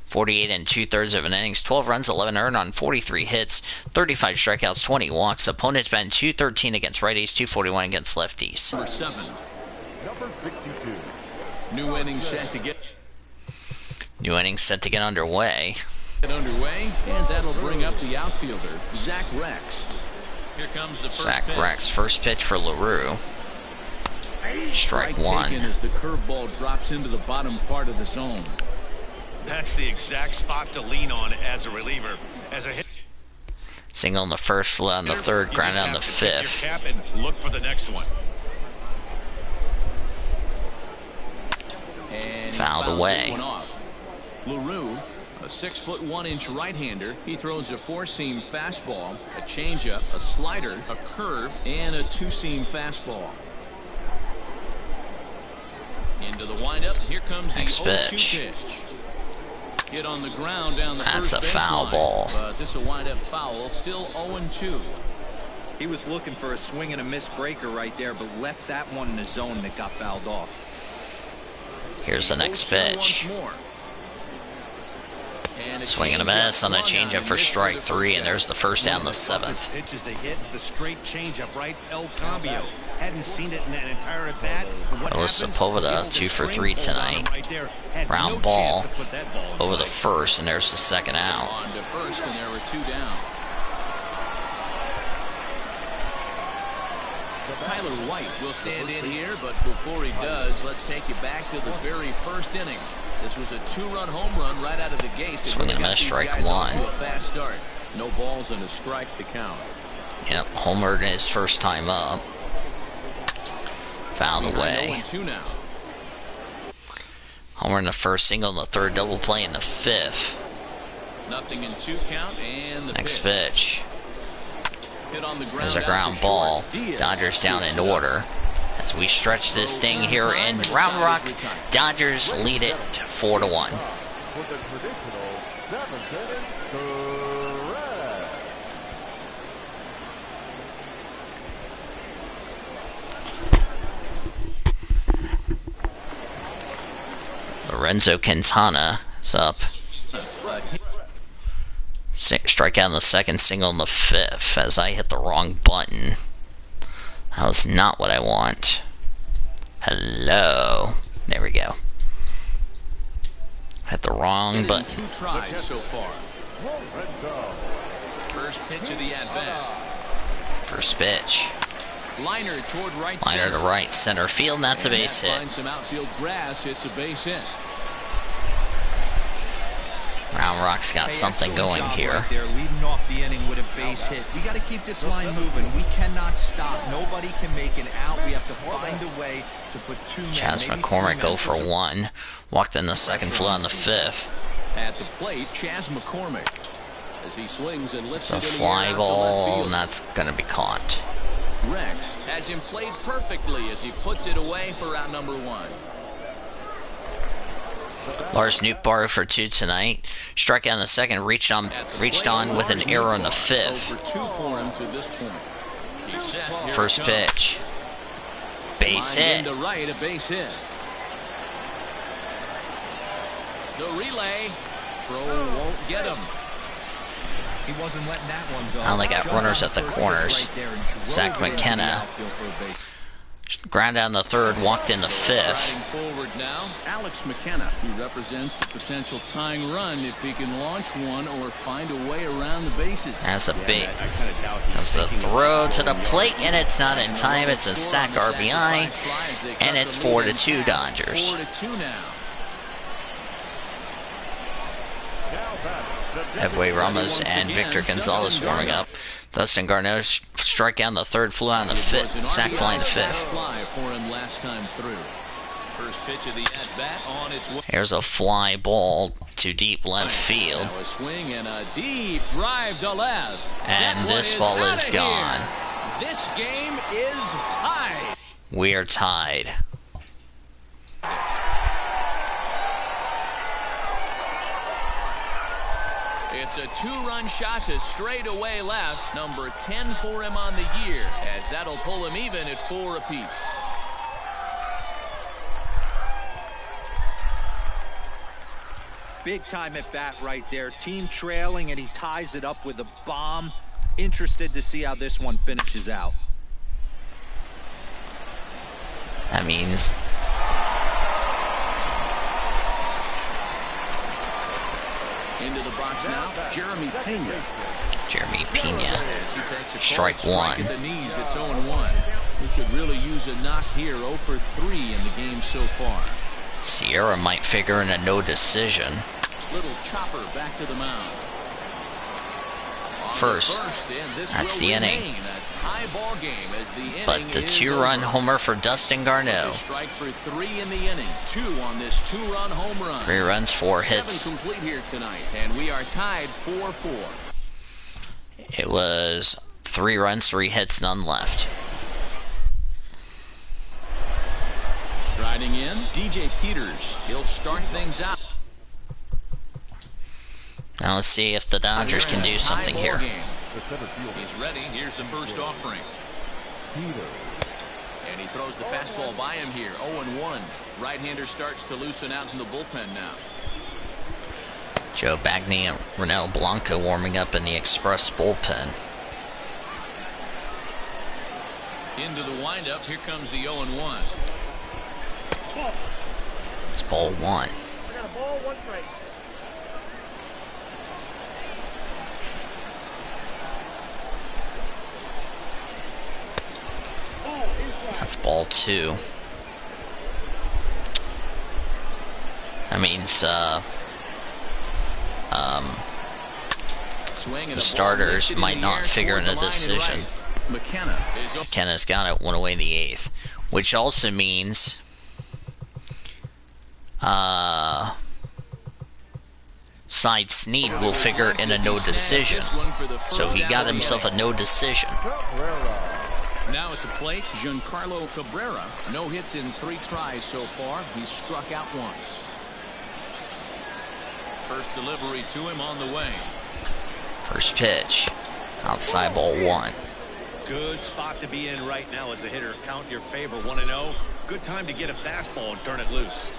48 2/3 of an innings, 12 runs, 11 earned on 43 hits, 35 strikeouts, 20 walks. Opponent's been .213 against righties, .241 against lefties. Number 7. Number 52. New inning set to get underway. And that'll bring up the outfielder, Zach Rex. Here comes the first Zach pitch. Rex, first pitch for LaRue. Strike one. Taken as the curveball drops into the bottom part of the zone. That's the exact spot to lean on as a reliever. As a hit. Single on the first, fly on the third, You ground just on the have to tip fifth. your cap and look for the next one. And he Fouled fouls away. this one off. LaRue, a 6'1" right-hander. He throws a 4-seam fastball, a changeup, a slider, a curve, and a 2-seam fastball. Into the windup. Here comes the Next 0-2 pitch. pitch. Hit on the ground down the That's first a foul baseline. ball. But this will wind up foul. Still 0-2. He was looking for a swing and a miss breaker right there, but left that one in the zone that got fouled off. Here's the next 0-2 pitch. once more. And a Swing and a changeup miss on the swung on changeup and for missed strike the 3, first and there's out. the first down, the seventh. Pitches to hit the straight changeup, right? El Cambio. Hadn't seen it in that entire at bat. Carlos Sepulveda, 2 for 3 tonight. Ground ball over the first, and there's the second out. On to first, and there were 2 down. Tyler White will stand in here, but before he does, let's take you back to the very first inning. This was a 2-run home run right out of the gate. Swing and a miss, strike one. To a fast start. No balls and a strike to count. Yep, homered his first time up. Fouled away. 0-2 now. Homer in the first, single in the third, double play in the fifth. 0-2 count, and the Next pitch. hit on the ground. There's a out ground to ball. short. Diaz Dodgers down scoops in it up. order. As we stretch this thing here in Round Rock, Dodgers lead it 4-1. With the traditional 7th inning correct. Lorenzo Quintana is up. Strikeout in the second, single in the fifth, as I hit the wrong button. That was not what I want. Hello. There we go. Hit the wrong button. 2 tries so far. First pitch of the at-bat. First pitch. Liner toward right Liner center. to right center field, and that's a base hit. Finds some outfield grass. It's a base hit. Round Rock's got something going here. Right there, leading off the inning with a base hit. We got to keep this line moving. We cannot stop. Nobody can make an out. We have to find a way to put two men. Chaz McCormick go for one. Walked in the second, flew on the fifth. At the plate, Chaz McCormick, as he swings and lifts It's a it in the fly air out to left ball, field. and that's going to be caught. Rex has him played perfectly as he puts it away for out number one. Lars Nootbaar for two tonight. Strikeout in the second, reached on with an error in the fifth. Over 2 for him to this point. He's set. Here First it comes. pitch. Base Lined hit. into right, a base hit. The relay. Throw won't get him. He wasn't letting that one go. Now they got Jumped runners on at the first corners. right there and drove Zach it into the McKenna. outfield for a base. Ground down the third, walked in the fifth. Riding forward now, Alex McKenna. He represents the potential tying run if he can launch one or find a way around the bases. That's a big. I kind of doubt he's That's the thinking throw about to the going plate, and it's not in time. It's a sac RBI, and it's 4-2 Dodgers. 4-2 now. Edway Ramos and Victor Gonzalez warming up. Dustin Garneau strike out the third, flew out in the fifth, sac fly in the fifth. Fly for him last time through. First pitch of the at-bat on its way. Here's a fly ball to deep left field, Now a swing and a deep drive to left. and That one this ball is outta gone. here. This game is tied. We are tied. It's a 2-run shot to straightaway left. Number 10 for him on the year, as that'll pull him even at 4 apiece. Big time at bat right there. Team trailing, and he ties it up with a bomb. Interested to see how this one finishes out. That means Into the box now, Jeremy Pena. Jeremy Pena. As he takes a cold Strike strike one. at the knees, it's 0-1. He could really use a knock here. 0 for 3 in the game so far. Sierra might figure in a no decision. Little chopper back to the mound. On First. the first, and this That's will the inning. remain a tie ball game as the inning But the is 2-run over. homer for Dustin Garneau. A strike for 3 in the inning. 2 on this 2-run home run. 3 runs, 4 7 hits. complete here tonight, and we are tied 4-4. It was 3 runs, 3 hits, none left. Striding in, DJ Peters. He'll start things out. Now let's see if the Dodgers can do something Tie ball here. game. He's ready. Here's the first offering. And he throws the fastball by him here. 0-1. Right-hander starts to loosen out in the bullpen now. Joe Bagney and Ronel Blanco warming up in the Express bullpen. Into the windup. Here comes the 0-1. It's ball 1. That's ball 2. That means Swing and the a ball starters lifted in might the not air figure toward in a the line and decision. right. McKenna is up. Kenna's got it, 1 away in the 8th. Which also means Side Snead will figure in a no decision. So he got himself a no decision. Now at the plate, Giancarlo Cabrera. No hits in 3 tries so far. He's struck out once. First delivery to him on the way. First pitch. Outside ball 1. Good spot to be in right now as a hitter. Count your favor, 1-0. Good time to get a fastball and turn it loose.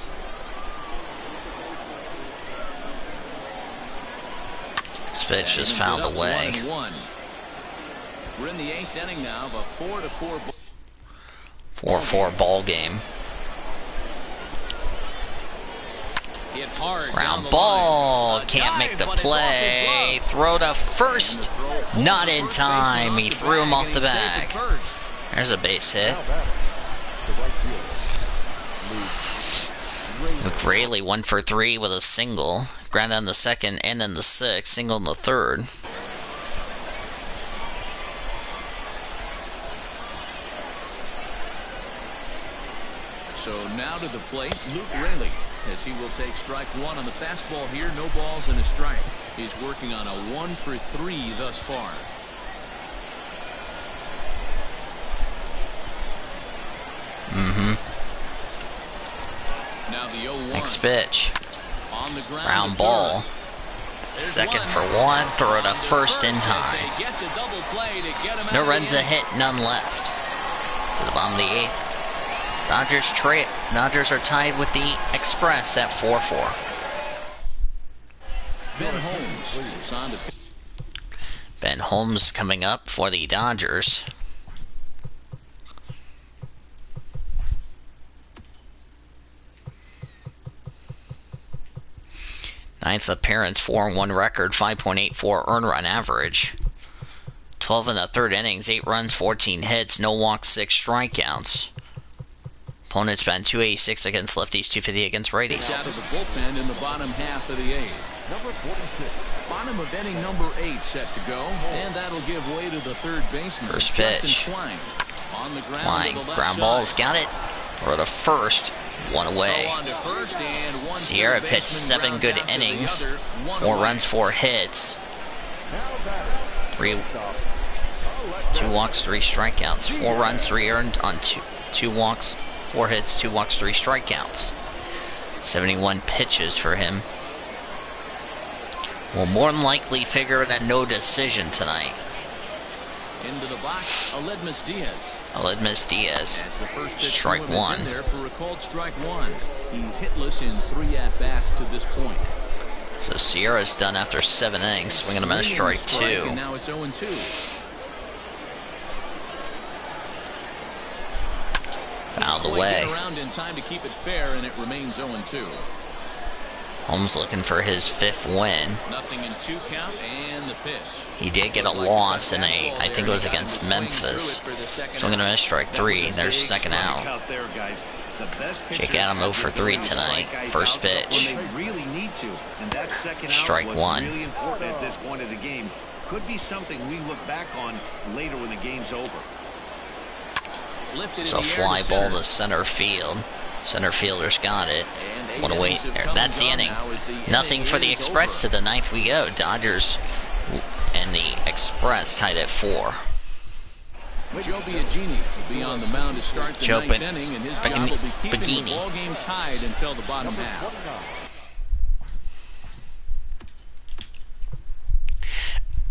This pitch just found a way. 1-1. We're in the 8th inning now of a 4-4 4-4 ball game. hit hard down Ground the ball. line. A Can't make dive, the but it's off his play. glove. Throw to first. Not in First time. baseman He the threw him bag, off and the he's safe at bag. first. There's a base hit. Now batting, the right fielder, Luke Rayleigh 1 for 3 with a single. Ground on the second and then the sixth. Single in the third. So now to the plate, Luke Rayleigh, as he will take strike one on the fastball here. No balls and a strike. He's working on a 1 for 3 thus far. Now the 0-1. Next pitch. On the ground. Round ball. Second for one. Throw to first in time. No runs a hit, none left. To the bottom of the eighth. Dodgers are tied with the Express at 4-4. Ben Holmes is on to Ben Holmes coming up for the Dodgers. Ninth appearance, 4-1 record, 5.84 earned run average. 12 in the third innings, 8 runs, 14 hits, no walks, 6 strikeouts. Opponent's been 286 against lefties, 250 against righties. out of the bullpen in the bottom half of the eighth. Number 46. Bottom of inning number 8 set to go, and that'll give way to the third baseman. First Justin pitch. Klein on the ground. Flying to the left ground side. balls, got it. Or to first, one away. Go on to first, and one Sierra third pitched baseman 7 grounds good out to the innings, other, 1 4 away. runs, 4 hits, Now batting. 2 walks, 3 strikeouts, 4 runs, 3 earned on 2 walks, 4 hits, 2 walks, 3 strikeouts. 71 pitches for him. Will more than likely figure in a no decision tonight. Into the box, Aledmus Diaz. Aledmus Diaz. As the first pitch Strike to him is one. in there for a called strike one. He's hitless in 3 at-bats to this point. So Sierra's done after 7 innings, swinging him at a strike And 2. now it's 0-2. Fouled Quite away. get around in time to keep it fair, and it remains 0-2. Holmes looking for his 5th win. Nothing in 2 count, and the pitch. He did get a loss in I think it was against Memphis. Swinging him at a strike 3. There's second out. Jake Adam 0 for 3 tonight. First pitch. When they really need to, and that second out Strike was 1. really important at this point of the game. Could be something we look back on later when the game's over. Lifted It's in a the air fly to ball center. to center field. Center fielder's got it. And 8 One away. innings have come That's and the gone inning. now as the Nothing inning for the is Express. over. To the 9th we go. Dodgers and the Express tied at 4. Joe Biagini will be on the mound to start the Joe 9th inning, and his job will be keeping Biagini. the ball game tied until the bottom half.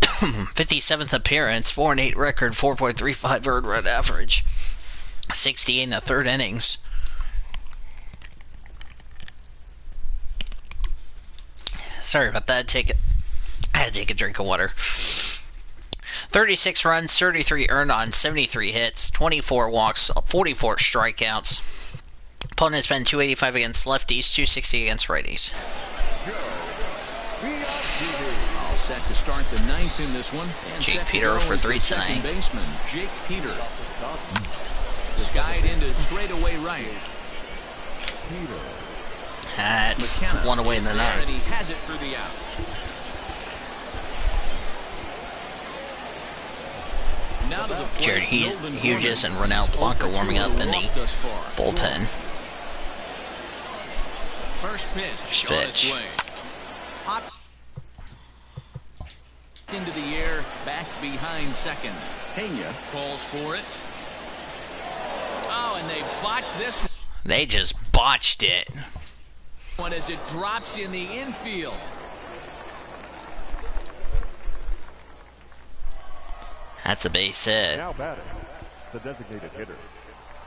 57th appearance, 4-8 record, 4.35 earned run average. 68 in the third innings. Sorry about that. I had to take a drink of water. 36 runs, 33 earned on 73 hits, 24 walks, 44 strikeouts. Opponent's been 285 against lefties, 260 against righties. All set to start the 9th in this one. And Jake set to Peter go for is 3 the second tonight. baseman, Jake Peter. Skied into straightaway right. That's McKenna 1 away in the is there, 9th. and he has it for the out. Now to the plate, Jared Nolan Hughes and Gorman. Ronald He's Blanc are 0 for warming 2 up with a in the walk thus far. bullpen. First pitch on its Pitch. way. Hot into the air, back behind second. Pena calls for it. Oh, and they botch this They just botched it. one as it drops in the infield. That's a base hit. Now batting. The designated hitter.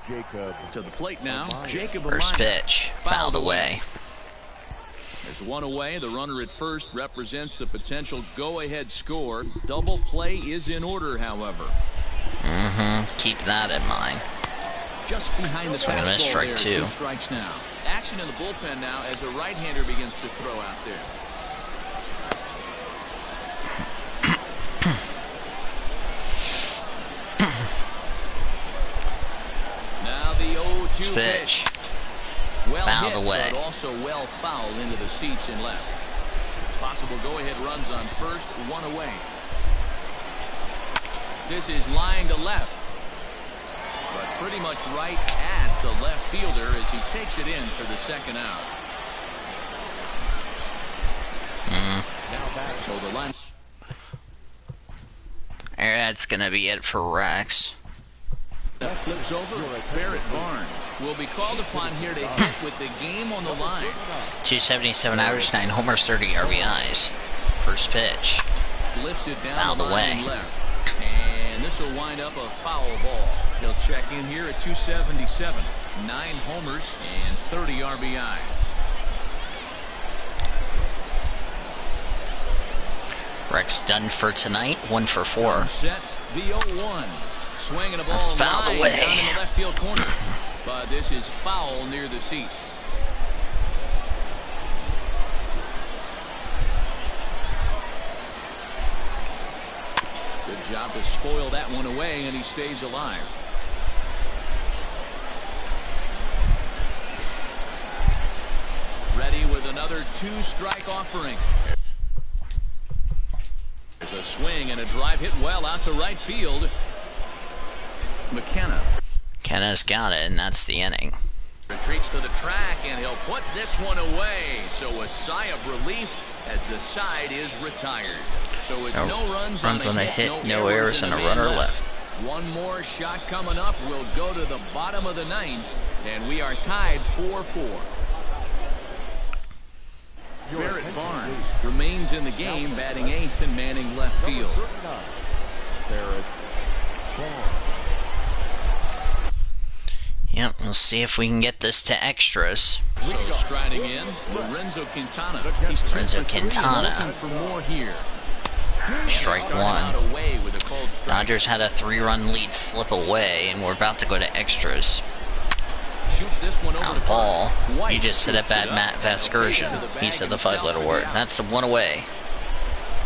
Jacob. To the plate now, Jacob First Amaya. pitch, fouled away. There's 1 away. The runner at first represents the potential go-ahead score. Double play is in order, however. Keep that in mind. Just behind the Swing and a miss, fastball strike there, 2. 2 strikes now. Action in the bullpen now as a right-hander begins to throw out there. Now the 0-2 Pitch. Well well Fouled hit, away. but also well fouled into the seats in left. Possible go-ahead runs on first, one away. This is line to left, but pretty much right at the left fielder as he takes it in for the second out. So the line. That's gonna be it for Rex. That flips over. Barrett Barnes will be called upon here to hit with the game on the line. 277 average, 9 homers, 30 RBIs. First pitch. Lifted down Fouled the line away. left. And this will wind up a foul ball. He'll check in here at 277. 9 homers and 30 RBIs. Rex done for tonight, 1 for 4. Set the 0-1. Swinging a ball That's fouled line away. down in the left field corner. But this is foul near the seats. Good job to spoil that one away, and he stays alive. Ready with another 2-strike offering. There's a swing and a drive hit well out to right field. McKenna Kenna's got it, and that's the inning. retreats to the track, and he'll put this one away. So a sigh of relief as the side is retired. So it's no runs on a a hit, no errors, and a runner left. One more shot coming up. We'll go to the bottom of the 9th, and we are tied 4-4. Barrett Barnes remains in the game, batting 8th and manning left field. Barrett Barnes. Yep, we'll see if we can get this to extras. So striding in, Lorenzo Quintana. He's 2 Lorenzo for 3 and Quintana. looking for more here. Strike Started one. out away with a cold strike. Dodgers had a 3-run lead slip away, and we're about to go to extras. Shoots this one over Ground the ball. first. White You just said it scoops bad, up, Matt and he'll take it Vasgersian. to the He bag said the himself 5-letter for word. out. That's the one away.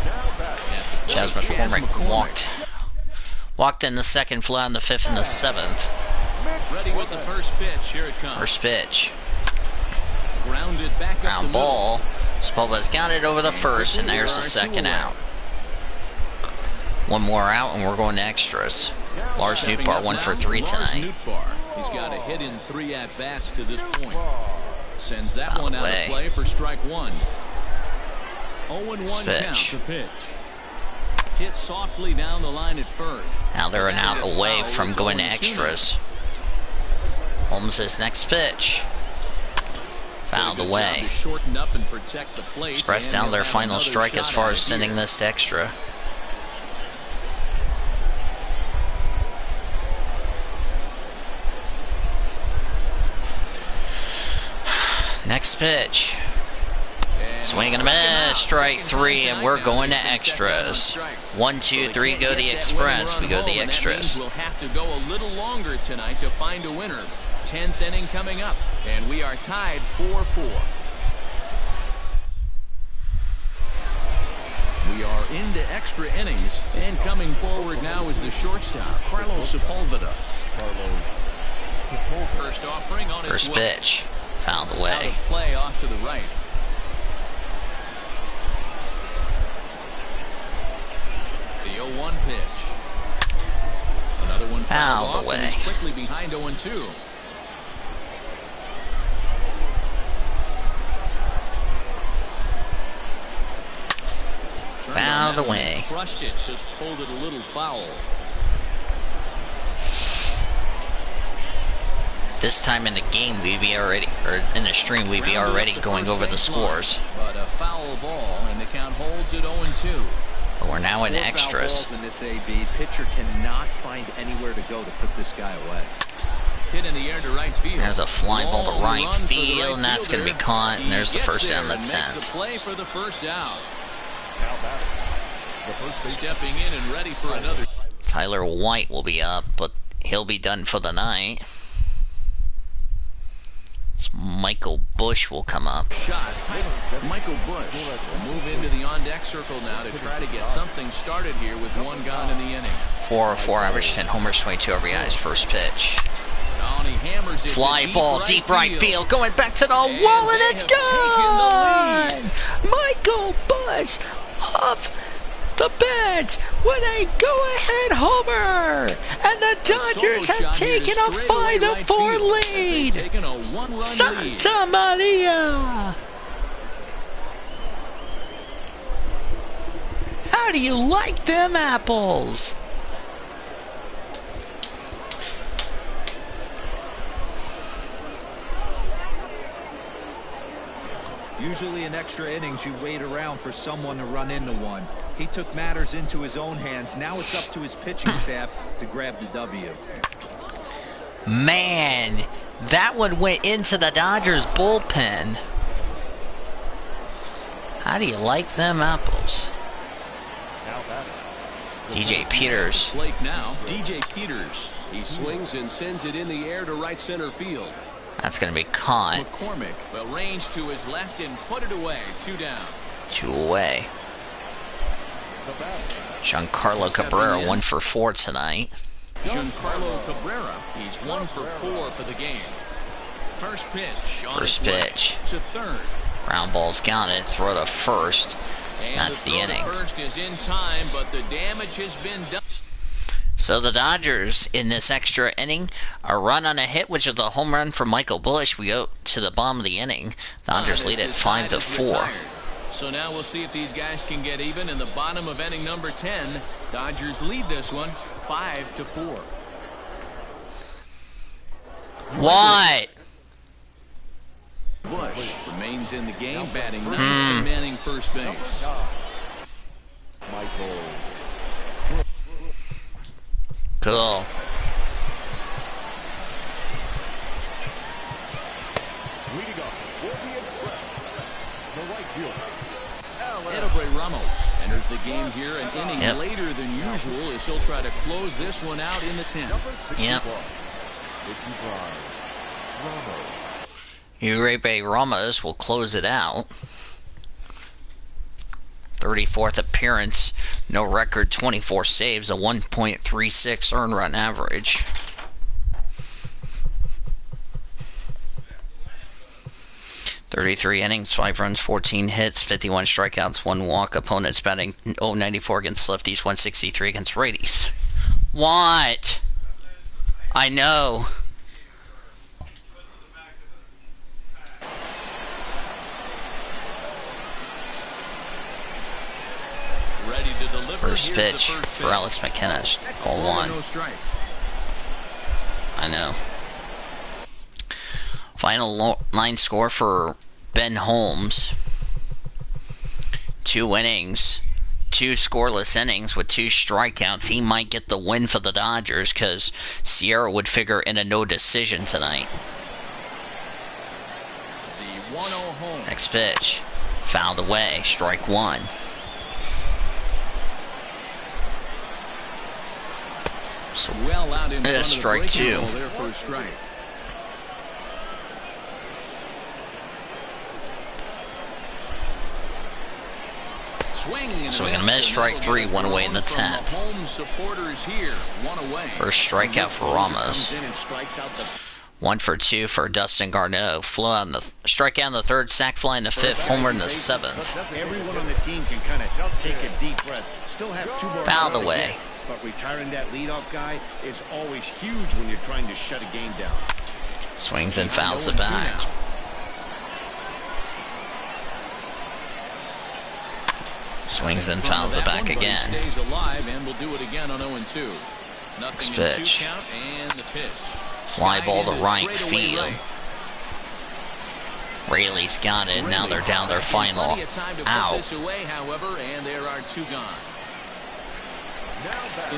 Now back. Chas McCormick walked in the second, fly in the 5th and the 7th. Ready with the first pitch. Here it comes. First pitch. Grounded back up the Ground middle. ball. Spova's got it over the first, and there's the second out. One more out, and we're going to extras. Lars Stepping Nootbaar up 1 for now, 3 Lars tonight. Nootbaar. He's got a hit in 3 at-bats to this point. Sends that Foul one out away. of play for strike 1. 0-1 count Pitch. to pitch. Hit softly down the line at first. Now they're an And out a away foul. from It's going to 0-2 now. extras. Holmes' next pitch. Fouled Did a good away. job to shorten up and protect the plate, Express and down he'll their have final another strike as shot far at as it sending here. this to extra. Next pitch. And Swing and a strike him out. miss. Strike Second 3, time and we're tonight going to now. He's been second on extras. strikes. 1, So 2, they 3, can't go get the that express. winning We go run the home, and that extras. means we'll have to go a little longer tonight to find a winner. 10th inning coming up, and we are tied 4-4. We are into extra innings, and coming forward now is the shortstop, Carlos Sepulveda. Carlos Sepulveda. First offering on First its way. pitch. Fouled Out away. of play off to the right. The 0-1 pitch. Another one fouled Fouled off, away. and he's quickly behind 0-2. Turned on Fouled that one and away. Crushed it. Just pulled it a little foul. This time in the game, we'd be already, or in the stream, we'd be Grounded already up the going first over the base line, scores. But a foul ball, and the count holds at 0-2. But we're now in 4 foul extras. balls in this AB. Pitcher cannot find anywhere to go to put this guy away. Hit in the air to right field. There's a fly ball to Long right run for the field, right and that's going to be fielder. caught, and He there's the gets first down there that's and makes the 10th. play for the first out. Now back. The first base. Stepping in and ready for another Tyler White will be up, but he'll be done for the night. Michael Bush will come up. shot. Michael Bush will move into the on-deck circle now to try to get something started here with one gone in the inning. 404 average, 10 homers, 22 RBIs. First pitch. Oh, and he hammers it Fly to ball, deep right field, going back to the wall, and it's gone! Michael Busch off the bench with a go-ahead homer, and the Dodgers have taken a 5-4 lead. Santa Maria! How do you like them apples? Usually in extra innings, you wait around for someone to run into one. He took matters into his own hands. Now it's up to his pitching staff to grab the W. Man, that one went into the Dodgers bullpen. How do you like them apples? DJ Peters. Plate now, DJ Peters. He swings and sends it in the air to right center field. That's going to be caught. McCormick will range to his left and put it away. 2 down. 2 away. Giancarlo Cabrera 1 for 4 tonight. Giancarlo Cabrera, he's 1 for 4 for the game. First pitch. First pitch. To third. Ground ball's got it. Throw to first. And that's the inning. First is in time, but the damage has been done. So the Dodgers in this extra inning, a run on a hit, which is a home run from Michael Busch. We go to the bottom of the inning. Dodgers lead at 5-4. So now we'll see if these guys can get even in the bottom of inning number 10. Dodgers lead this one 5-4. What? Busch remains in the game, batting 9th and manning first base. Michael. Cool. Leading up will be in front. The right fielder. Edebray Ramos enters the game here an inning later than usual as he'll try to close this one out in the 10th. Yep. Edebray Ramos will close it out. 34th appearance, no record, 24 saves, a 1.36 earned run average. .33 innings, 5 runs, 14 hits, 51 strikeouts, 1 walk. Opponents batting .094 against lefties, 163 against righties. What? I know. Ready to deliver. First pitch for Alex McKenna. 0-1. No strikes. I know. Final line score for Ben Holmes. 2 innings. 2 scoreless innings with 2 strikeouts. He might get the win for the Dodgers because Sierra would figure in a no decision tonight. The 1-0 home. Next pitch. Fouled away. Strike 1. So Well out in front of the strike breaking 2. ball there for a strike. So we're going to miss strike 3, 1 away in the 10th. Home supporters here, 1 away. First strikeout for Ramos. 1 for 2 for Dustin Garneau. Flew out in the strikeout in the 3rd, sac fly in the 5th, homer in the 7th. Everyone on the team can kind of take a deep breath. Still have 2 more Fouled runs to away. get, but retiring that leadoff guy is always huge when you're trying to shut a game down. Swings and fouls it back. Swings and fouls it back again. Stays alive and will do it again on 0-2. Next pitch. Count and the pitch. Fly ball to right field. Rayleigh's got it. Now they're down their final out. This away, however, and there are 2 gone.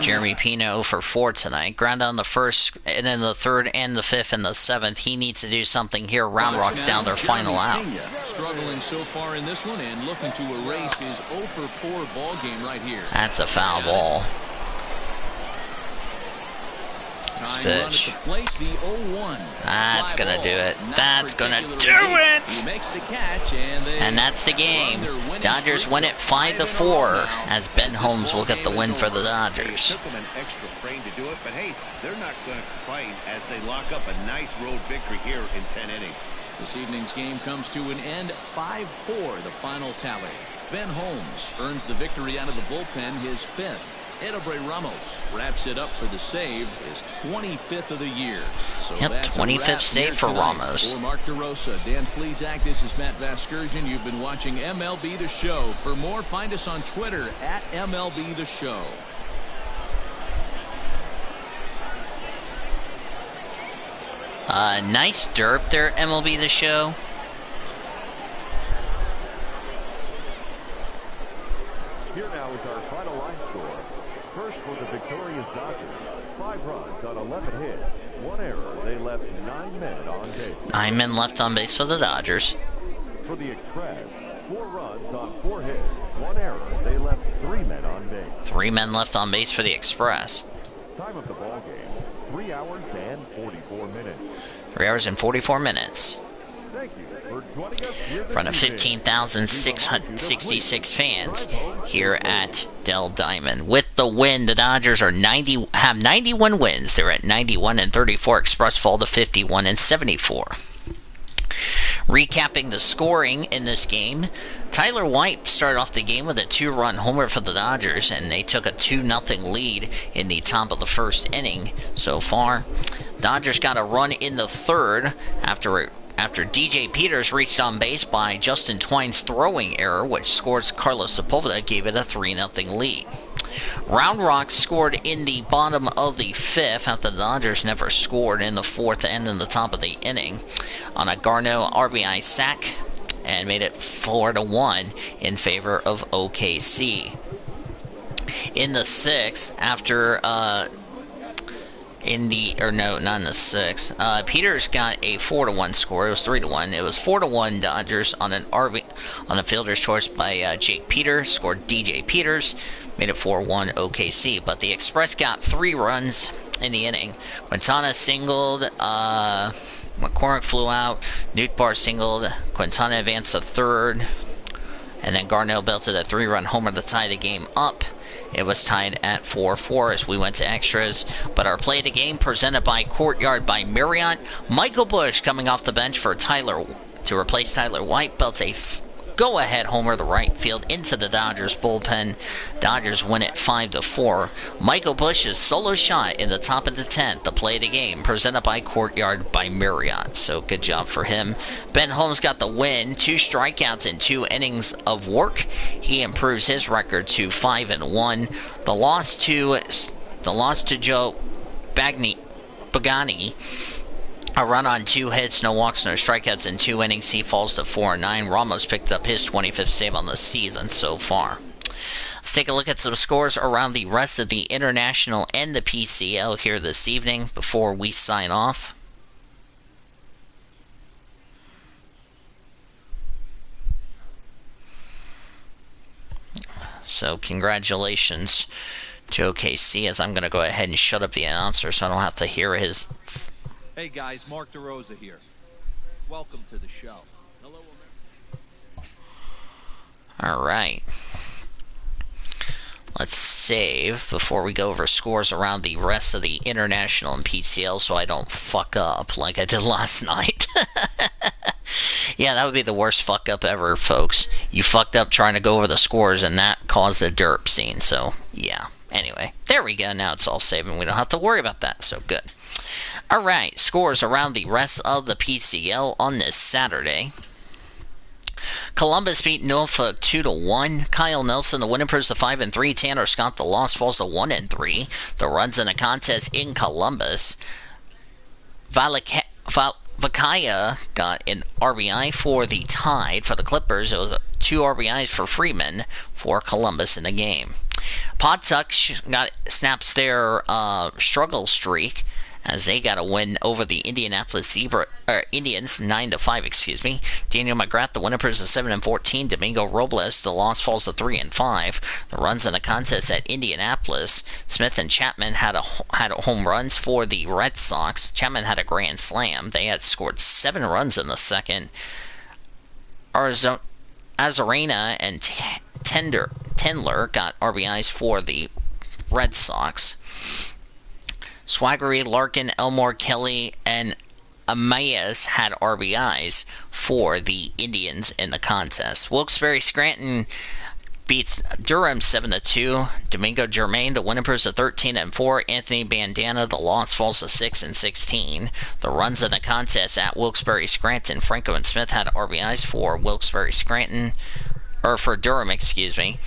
Jeremy Pino for 4 tonight. Ground on the 1st, and then the 3rd and the 5th and the 7th. He needs to do something here. Round Rock's down their final out. Struggling so far in this one and looking to erase his 0 for 4 ball game right here. That's a foul ball. Tying run at the plate, the 0-1. That's going to do it. That's going to do it. He makes the catch, and that's the game. Dodgers win it 5-4 as Ben Holmes will get the win for the Dodgers. It took them an extra frame to do it, but hey, they're not going to complain as they lock up a nice road victory here in 10 innings. This evening's game comes to an end, 5-4, the final tally. Ben Holmes earns the victory out of the bullpen, his 5th. Edobre Ramos wraps it up for the save, his 25th of the year. So yep, that's 25th save for Ramos. For Mark DeRosa, Dan Plesac, this is Matt Vasgersian. You've been watching MLB The Show. For more, find us on Twitter at MLB The Show. Nice derp there, MLB The Show. Here now is our final line score. First for the victorious Dodgers, 5 runs on 11 hits, 1 error. They left 9 men on base. 9 men left on base for the Dodgers. For the Express, 4 runs on 4 hits, 1 error. They left 3 men on base. 3 men left on base for the Express. Time of the ball game, 3 hours and 44 minutes. 3 hours and 44 minutes. Thank you for joining us here In front of 15,666 fans here at Dell Diamond. With the win, the Dodgers have 91 wins. They're at 91-34. Express fall to 51-74. Recapping the scoring in this game, Tyler White started off the game with a 2-run homer for the Dodgers, and they took a 2-0 lead in the top of the first inning so far. Dodgers got a run in the third after DJ Peters reached on base by Justin Twine's throwing error, which scores Carlos Sepulveda, gave it a 3-0 lead. Round Rock scored in the bottom of the 5th after the Dodgers never scored in the 4th and in the top of the inning on a Garneau RBI sac and made it 4-1 in favor of OKC. In the 6th, Peters got a 4-1 score. It was 3-1. It was 4-1 Dodgers on a fielder's choice by Jake Peters. Scored DJ Peters, made it 4-1 OKC. But the Express got 3 runs in the inning. Quintana singled. McCormick flew out. Nootbaar singled. Quintana advanced to third, and then Garneau belted a 3-run homer to tie the game up. It was tied at 4-4 as we went to extras. But our play of the game presented by Courtyard by Marriott. Michael Busch coming off the bench for to replace Tyler White. Belts a go-ahead homer to right field into the Dodgers bullpen. Dodgers win it 5-4. Michael Busch's solo shot in the top of the 10th. The play of the game presented by Courtyard by Marriott. So good job for him. Ben Holmes got the win. 2 strikeouts in 2 innings of work. He improves his record to 5-1. The loss to Joe Pagani. A run on 2 hits, no walks, no strikeouts in 2 innings. He falls to 4-9. Ramos picked up his 25th save on the season so far. Let's take a look at some scores around the rest of the International and the PCL here this evening before we sign off. So congratulations to OKC, as I'm going to go ahead and shut up the announcer so I don't have to hear his... Hey guys, Mark DeRosa here. Welcome to the show. Hello, all right. Let's save before we go over scores around the rest of the International and PCL so I don't fuck up like I did last night. Yeah, that would be the worst fuck up ever, folks. You fucked up trying to go over the scores and that caused a derp scene. So, yeah. Anyway, there we go. Now it's all saved and we don't have to worry about that. So, good. Alright, scores around the rest of the PCL on this Saturday. Columbus beat Norfolk 2-1. Kyle Nelson, the win, improves to 5-3. Tanner Scott, the loss, falls to 1-3. The runs in a contest in Columbus. Vakaya got an RBI for the Tide. For the Clippers, it was 2 RBIs for Freeman for Columbus in the game. Pawtuck snaps their struggle streak as they got a win over the Indianapolis Indians 9-5. Excuse me. Daniel McGrath, the winners of 7-14. Domingo Robles, the loss falls to 3-5. The runs in the contest at Indianapolis. Smith and Chapman had home runs for the Red Sox. Chapman had a grand slam. They had scored 7 runs in the second. Azarena and Tendler got RBIs for the Red Sox. Swaggery, Larkin, Elmore, Kelly, and Amayas had RBIs for the Indians in the contest. Wilkes-Barre Scranton beats Durham 7-2. Domingo Germain, the winners of 13-4. Anthony Bandana, the loss falls to 6-16. The runs in the contest at Wilkes-Barre Scranton. Franco and Smith had RBIs for Wilkes-Barre Scranton, or for Durham, excuse me.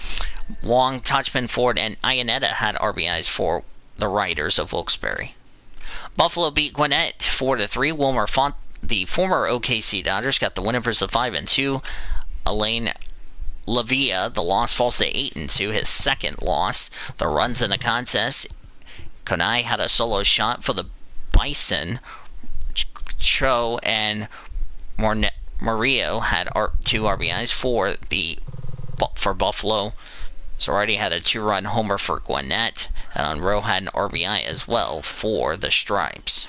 Wong, Touchman, Ford, and Ionetta had RBIs for the Riders of Wilkes-Barre. Buffalo beat Gwinnett 4-3. Wilmer Font, the former OKC Dodgers, got the winners of 5-2. Alain Lavia, the loss falls to 8-2, his second loss. The runs in the contest. Konai had a solo shot for the Bison. Cho and Mario had 2 RBIs for Buffalo. Zorardi had a 2-run homer for Gwinnett, and Monroe had an RBI as well for the Stripes.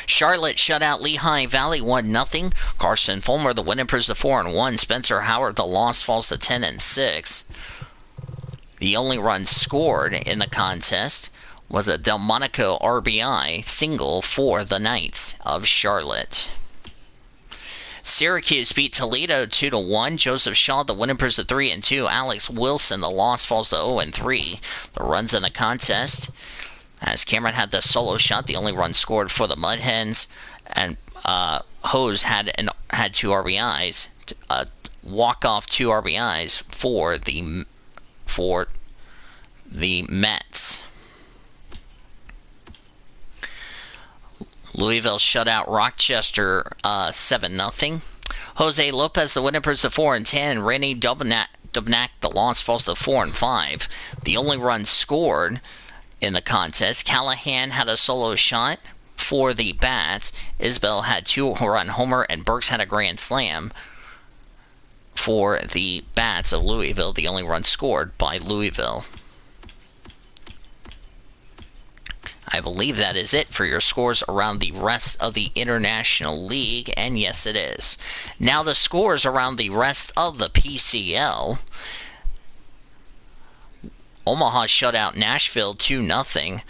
Charlotte shut out Lehigh Valley 1-0. Carson Fulmer, the winners of 4-1. Spencer Howard, the loss falls to 10-6. The only run scored in the contest was a Delmonico RBI single for the Knights of Charlotte. Syracuse beat Toledo 2-1. Joseph Shaw, the winners of 3-2. Alex Wilson, the loss falls to 0-3. The runs in the contest, as Cameron had the solo shot, the only run scored for the Mud Hens, and Hose had 2 RBIs, walk-off 2 RBIs for the Mets. Louisville shut out Rochester 7-0. Jose Lopez, the winners of 4-10, and Randy Dubnak, the loss falls to 4-5. The only run scored in the contest, Callahan had a solo shot for the Bats. Isbell had 2-run homer, and Burks had a grand slam for the Bats of Louisville. The only run scored by Louisville. I believe that is it for your scores around the rest of the International League, and yes, it is. Now the scores around the rest of the PCL. Omaha shut out Nashville 2-0.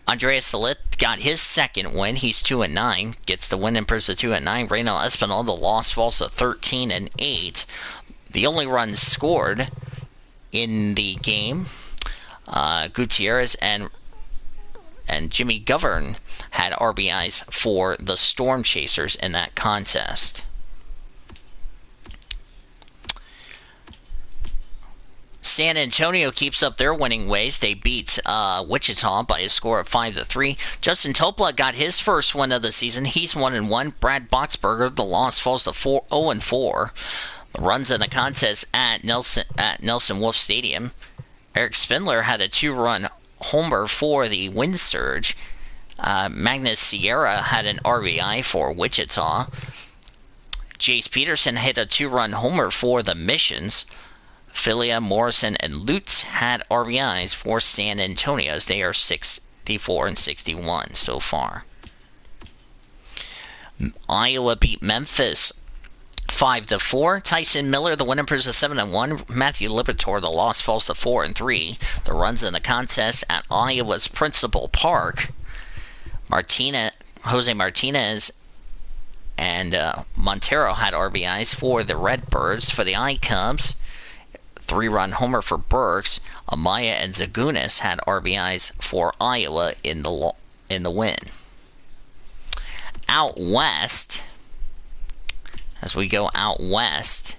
Andreas Salit got his second win. He's 2-9. Gets the win in person 2-9. Reno Espinal, the loss falls to 13-8. The only runs scored in the game, Gutierrez and Jimmy Govern had RBIs for the Storm Chasers in that contest. San Antonio keeps up their winning ways. They beat Wichita by a score of 5-3. Justin Topla got his first win of the season. He's 1-1. Brad Boxberger, the loss falls to 0-4. The runs in the contest at Nelson Wolff Stadium. Eric Spindler had a 2-run homer for the Wind Surge. Magnus Sierra had an RBI for Wichita. Jace Peterson hit a 2-run homer for the Missions. Filia, Morrison, and Lutz had RBIs for San Antonio, as they are 64 and 61 so far. Iowa beat Memphis 5-4. Tyson Miller, the winners of 7-1. Matthew Liberatore, the loss falls to 4-3. The runs in the contest at Iowa's Principal Park. Jose Martinez and Montero had RBIs for the Redbirds. For the I-Cubs, 3-run homer for Burks. Amaya and Zagunis had RBIs for Iowa in the win. Out west, as we go out west,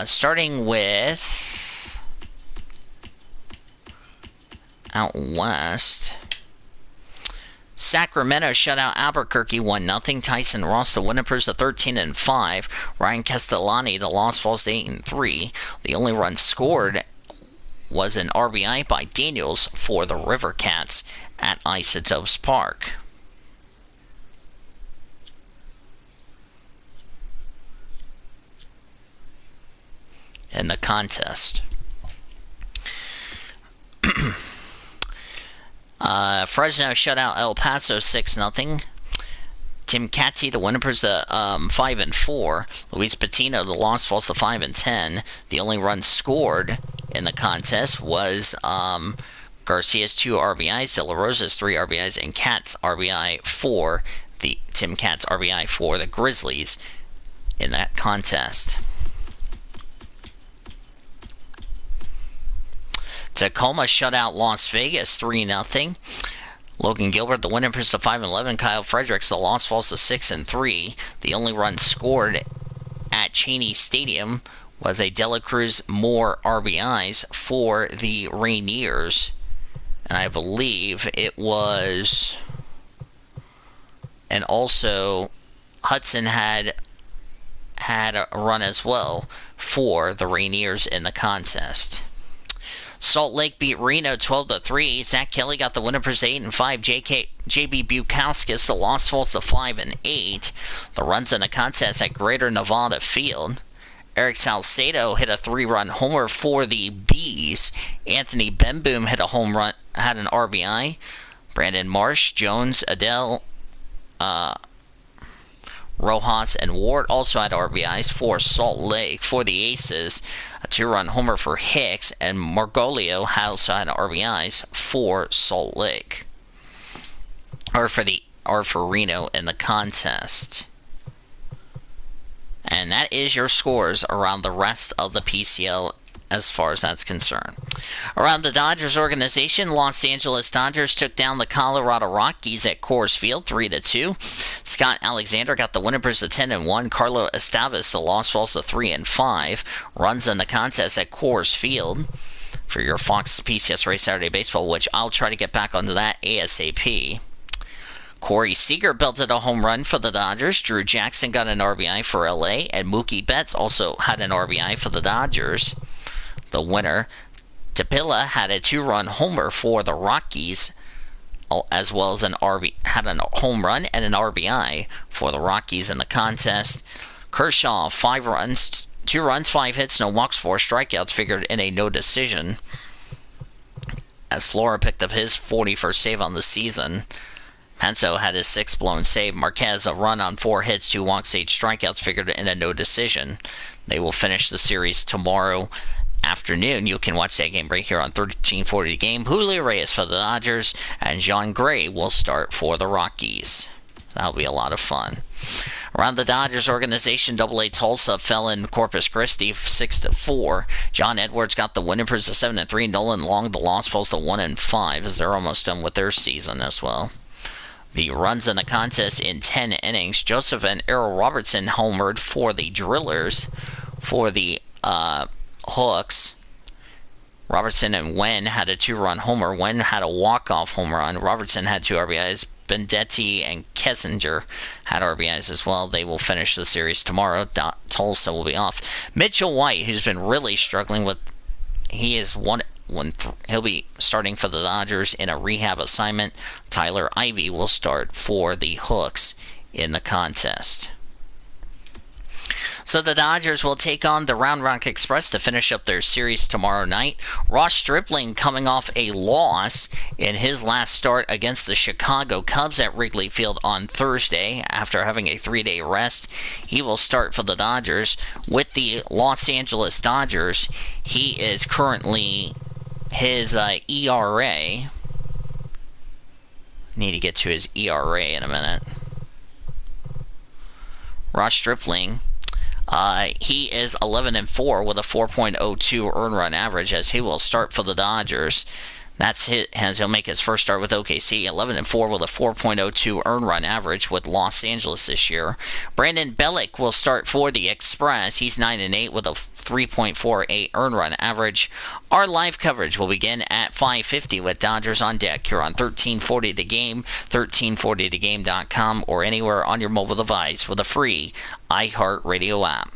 starting with out west, Sacramento shut out Albuquerque 1-0. Tyson Ross, the winners of 13-5. Ryan Castellani, the loss falls to 8-3. The only run scored was an RBI by Daniels for the River Cats at Isotopes Park. In the contest. Fresno shut out El Paso 6-0. Tim Catty, the winner, is 5-4. Luis Patino, the loss, falls to 5-10. The only run scored in the contest was Garcia's 2 RBIs, De La Rosa's 3 RBIs, and Katz RBI for Tim Katz RBI for the Grizzlies in that contest. Tacoma shut out Las Vegas 3-0. Logan Gilbert, the winner, improves to 5-11. Kyle Fredericks, the loss, falls to 6-3. The only run scored at Cheney Stadium was a Dela Cruz more RBIs for the Rainiers. And I believe it was... And also, Hudson had a run as well for the Rainiers in the contest. Salt Lake beat Reno 12-3. Zach Kelly got the winner for 8-5. J.B. Bukowskis, the loss, falls to 5-8. The runs in the contest at Greater Nevada Field. Eric Salcedo hit a 3-run homer for the Bees. Anthony Benboom hit a home run, had an RBI. Brandon Marsh, Jones, Adele, Rojas, and Ward also had RBIs for Salt Lake. For the Aces, a 2-run homer for Hicks, and Margolio also had RBIs for Salt Lake, or for Reno in the contest. And that is your scores around the rest of the PCL as far as that's concerned. Around the Dodgers organization, Los Angeles Dodgers took down the Colorado Rockies at Coors Field 3-2. Scott Alexander got the winner to 10-1. Carlo Estavis, the loss, falls to 3-5. Runs in the contest at Coors Field for your Fox PCS Race Saturday Baseball, which I'll try to get back onto that ASAP. Corey Seager belted a home run for the Dodgers. Drew Jackson got an RBI for LA, and Mookie Betts also had an RBI for the Dodgers. The winner, Tapilla, had a 2-run homer for the Rockies, as well as had a home run and an RBI for the Rockies in the contest. Kershaw, 5 runs, 2 runs, 5 hits, no walks, 4 strikeouts, figured in a no decision, as Flora picked up his 41st save on the season. Penso had his 6th blown save. Marquez, a run on 4 hits, 2 walks, 8 strikeouts, figured in a no decision. They will finish the series tomorrow afternoon. You can watch that game right here on 1340 The Game. Julio Reyes for the Dodgers, and John Gray will start for the Rockies. That'll be a lot of fun. Around the Dodgers organization, AA Tulsa fell in Corpus Christi 6-4. John Edwards got the win, improves to 7-3. Nolan Long, the loss, falls to 1-5, as they're almost done with their season as well. The runs in the contest in 10 innings. Joseph and Errol Robertson homered for the Drillers. For the Hooks, Robertson and Wen had a 2-run homer. Wen had a walk-off home run. Robertson had 2 RBIs. Bendetti and Kessinger had RBIs as well. They will finish the series tomorrow. Tulsa will be off. Mitchell White, who's been really struggling with, he'll be starting for the Dodgers in a rehab assignment. Tyler Ivey will start for the Hooks in the contest. So the Dodgers will take on the Round Rock Express to finish up their series tomorrow night. Ross Stripling coming off a loss in his last start against the Chicago Cubs at Wrigley Field on Thursday after having a 3-day rest. He will start for the Dodgers. With the Los Angeles Dodgers, he is currently, his ERA, need to get to his ERA in a minute. Ross Stripling, he is 11-4 with a 4.02 earned run average, as he will start for the Dodgers. That's it, as he'll make his first start with OKC. 11-4 with a 4.02 earned run average with Los Angeles this year. Brandon Bellick will start for the Express. He's 9-8 with a 3.48 earned run average. Our live coverage will begin at 5:50 with Dodgers on deck here on 1340 The Game, 1340thegame.com, or anywhere on your mobile device with a free iHeartRadio app.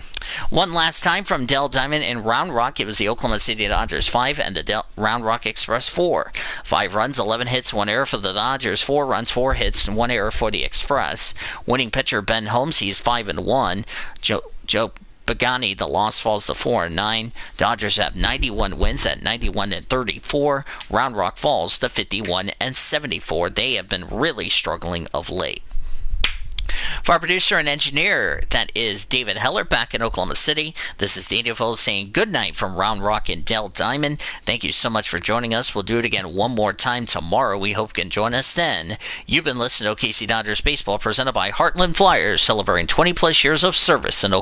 One last time from Dell Diamond in Round Rock, it was the Oklahoma City Dodgers 5 and the Round Rock Express 4. 5 runs, 11 hits, 1 error for the Dodgers, 4 runs, 4 hits, and 1 error for the Express. Winning pitcher Ben Holmes, he's 5-1. Joe Pagani, the loss falls to 4-9. Dodgers have 91 wins at 91-34. Round Rock falls to 51-74. They have been really struggling of late. For our producer and engineer, that is David Heller back in Oklahoma City. This is Daniel saying good night from Round Rock and Dell Diamond. Thank you so much for joining us. We'll do it again one more time tomorrow. We hope you can join us then. You've been listening to OKC Dodgers Baseball presented by Heartland Flyers, celebrating 20-plus years of service in Oklahoma.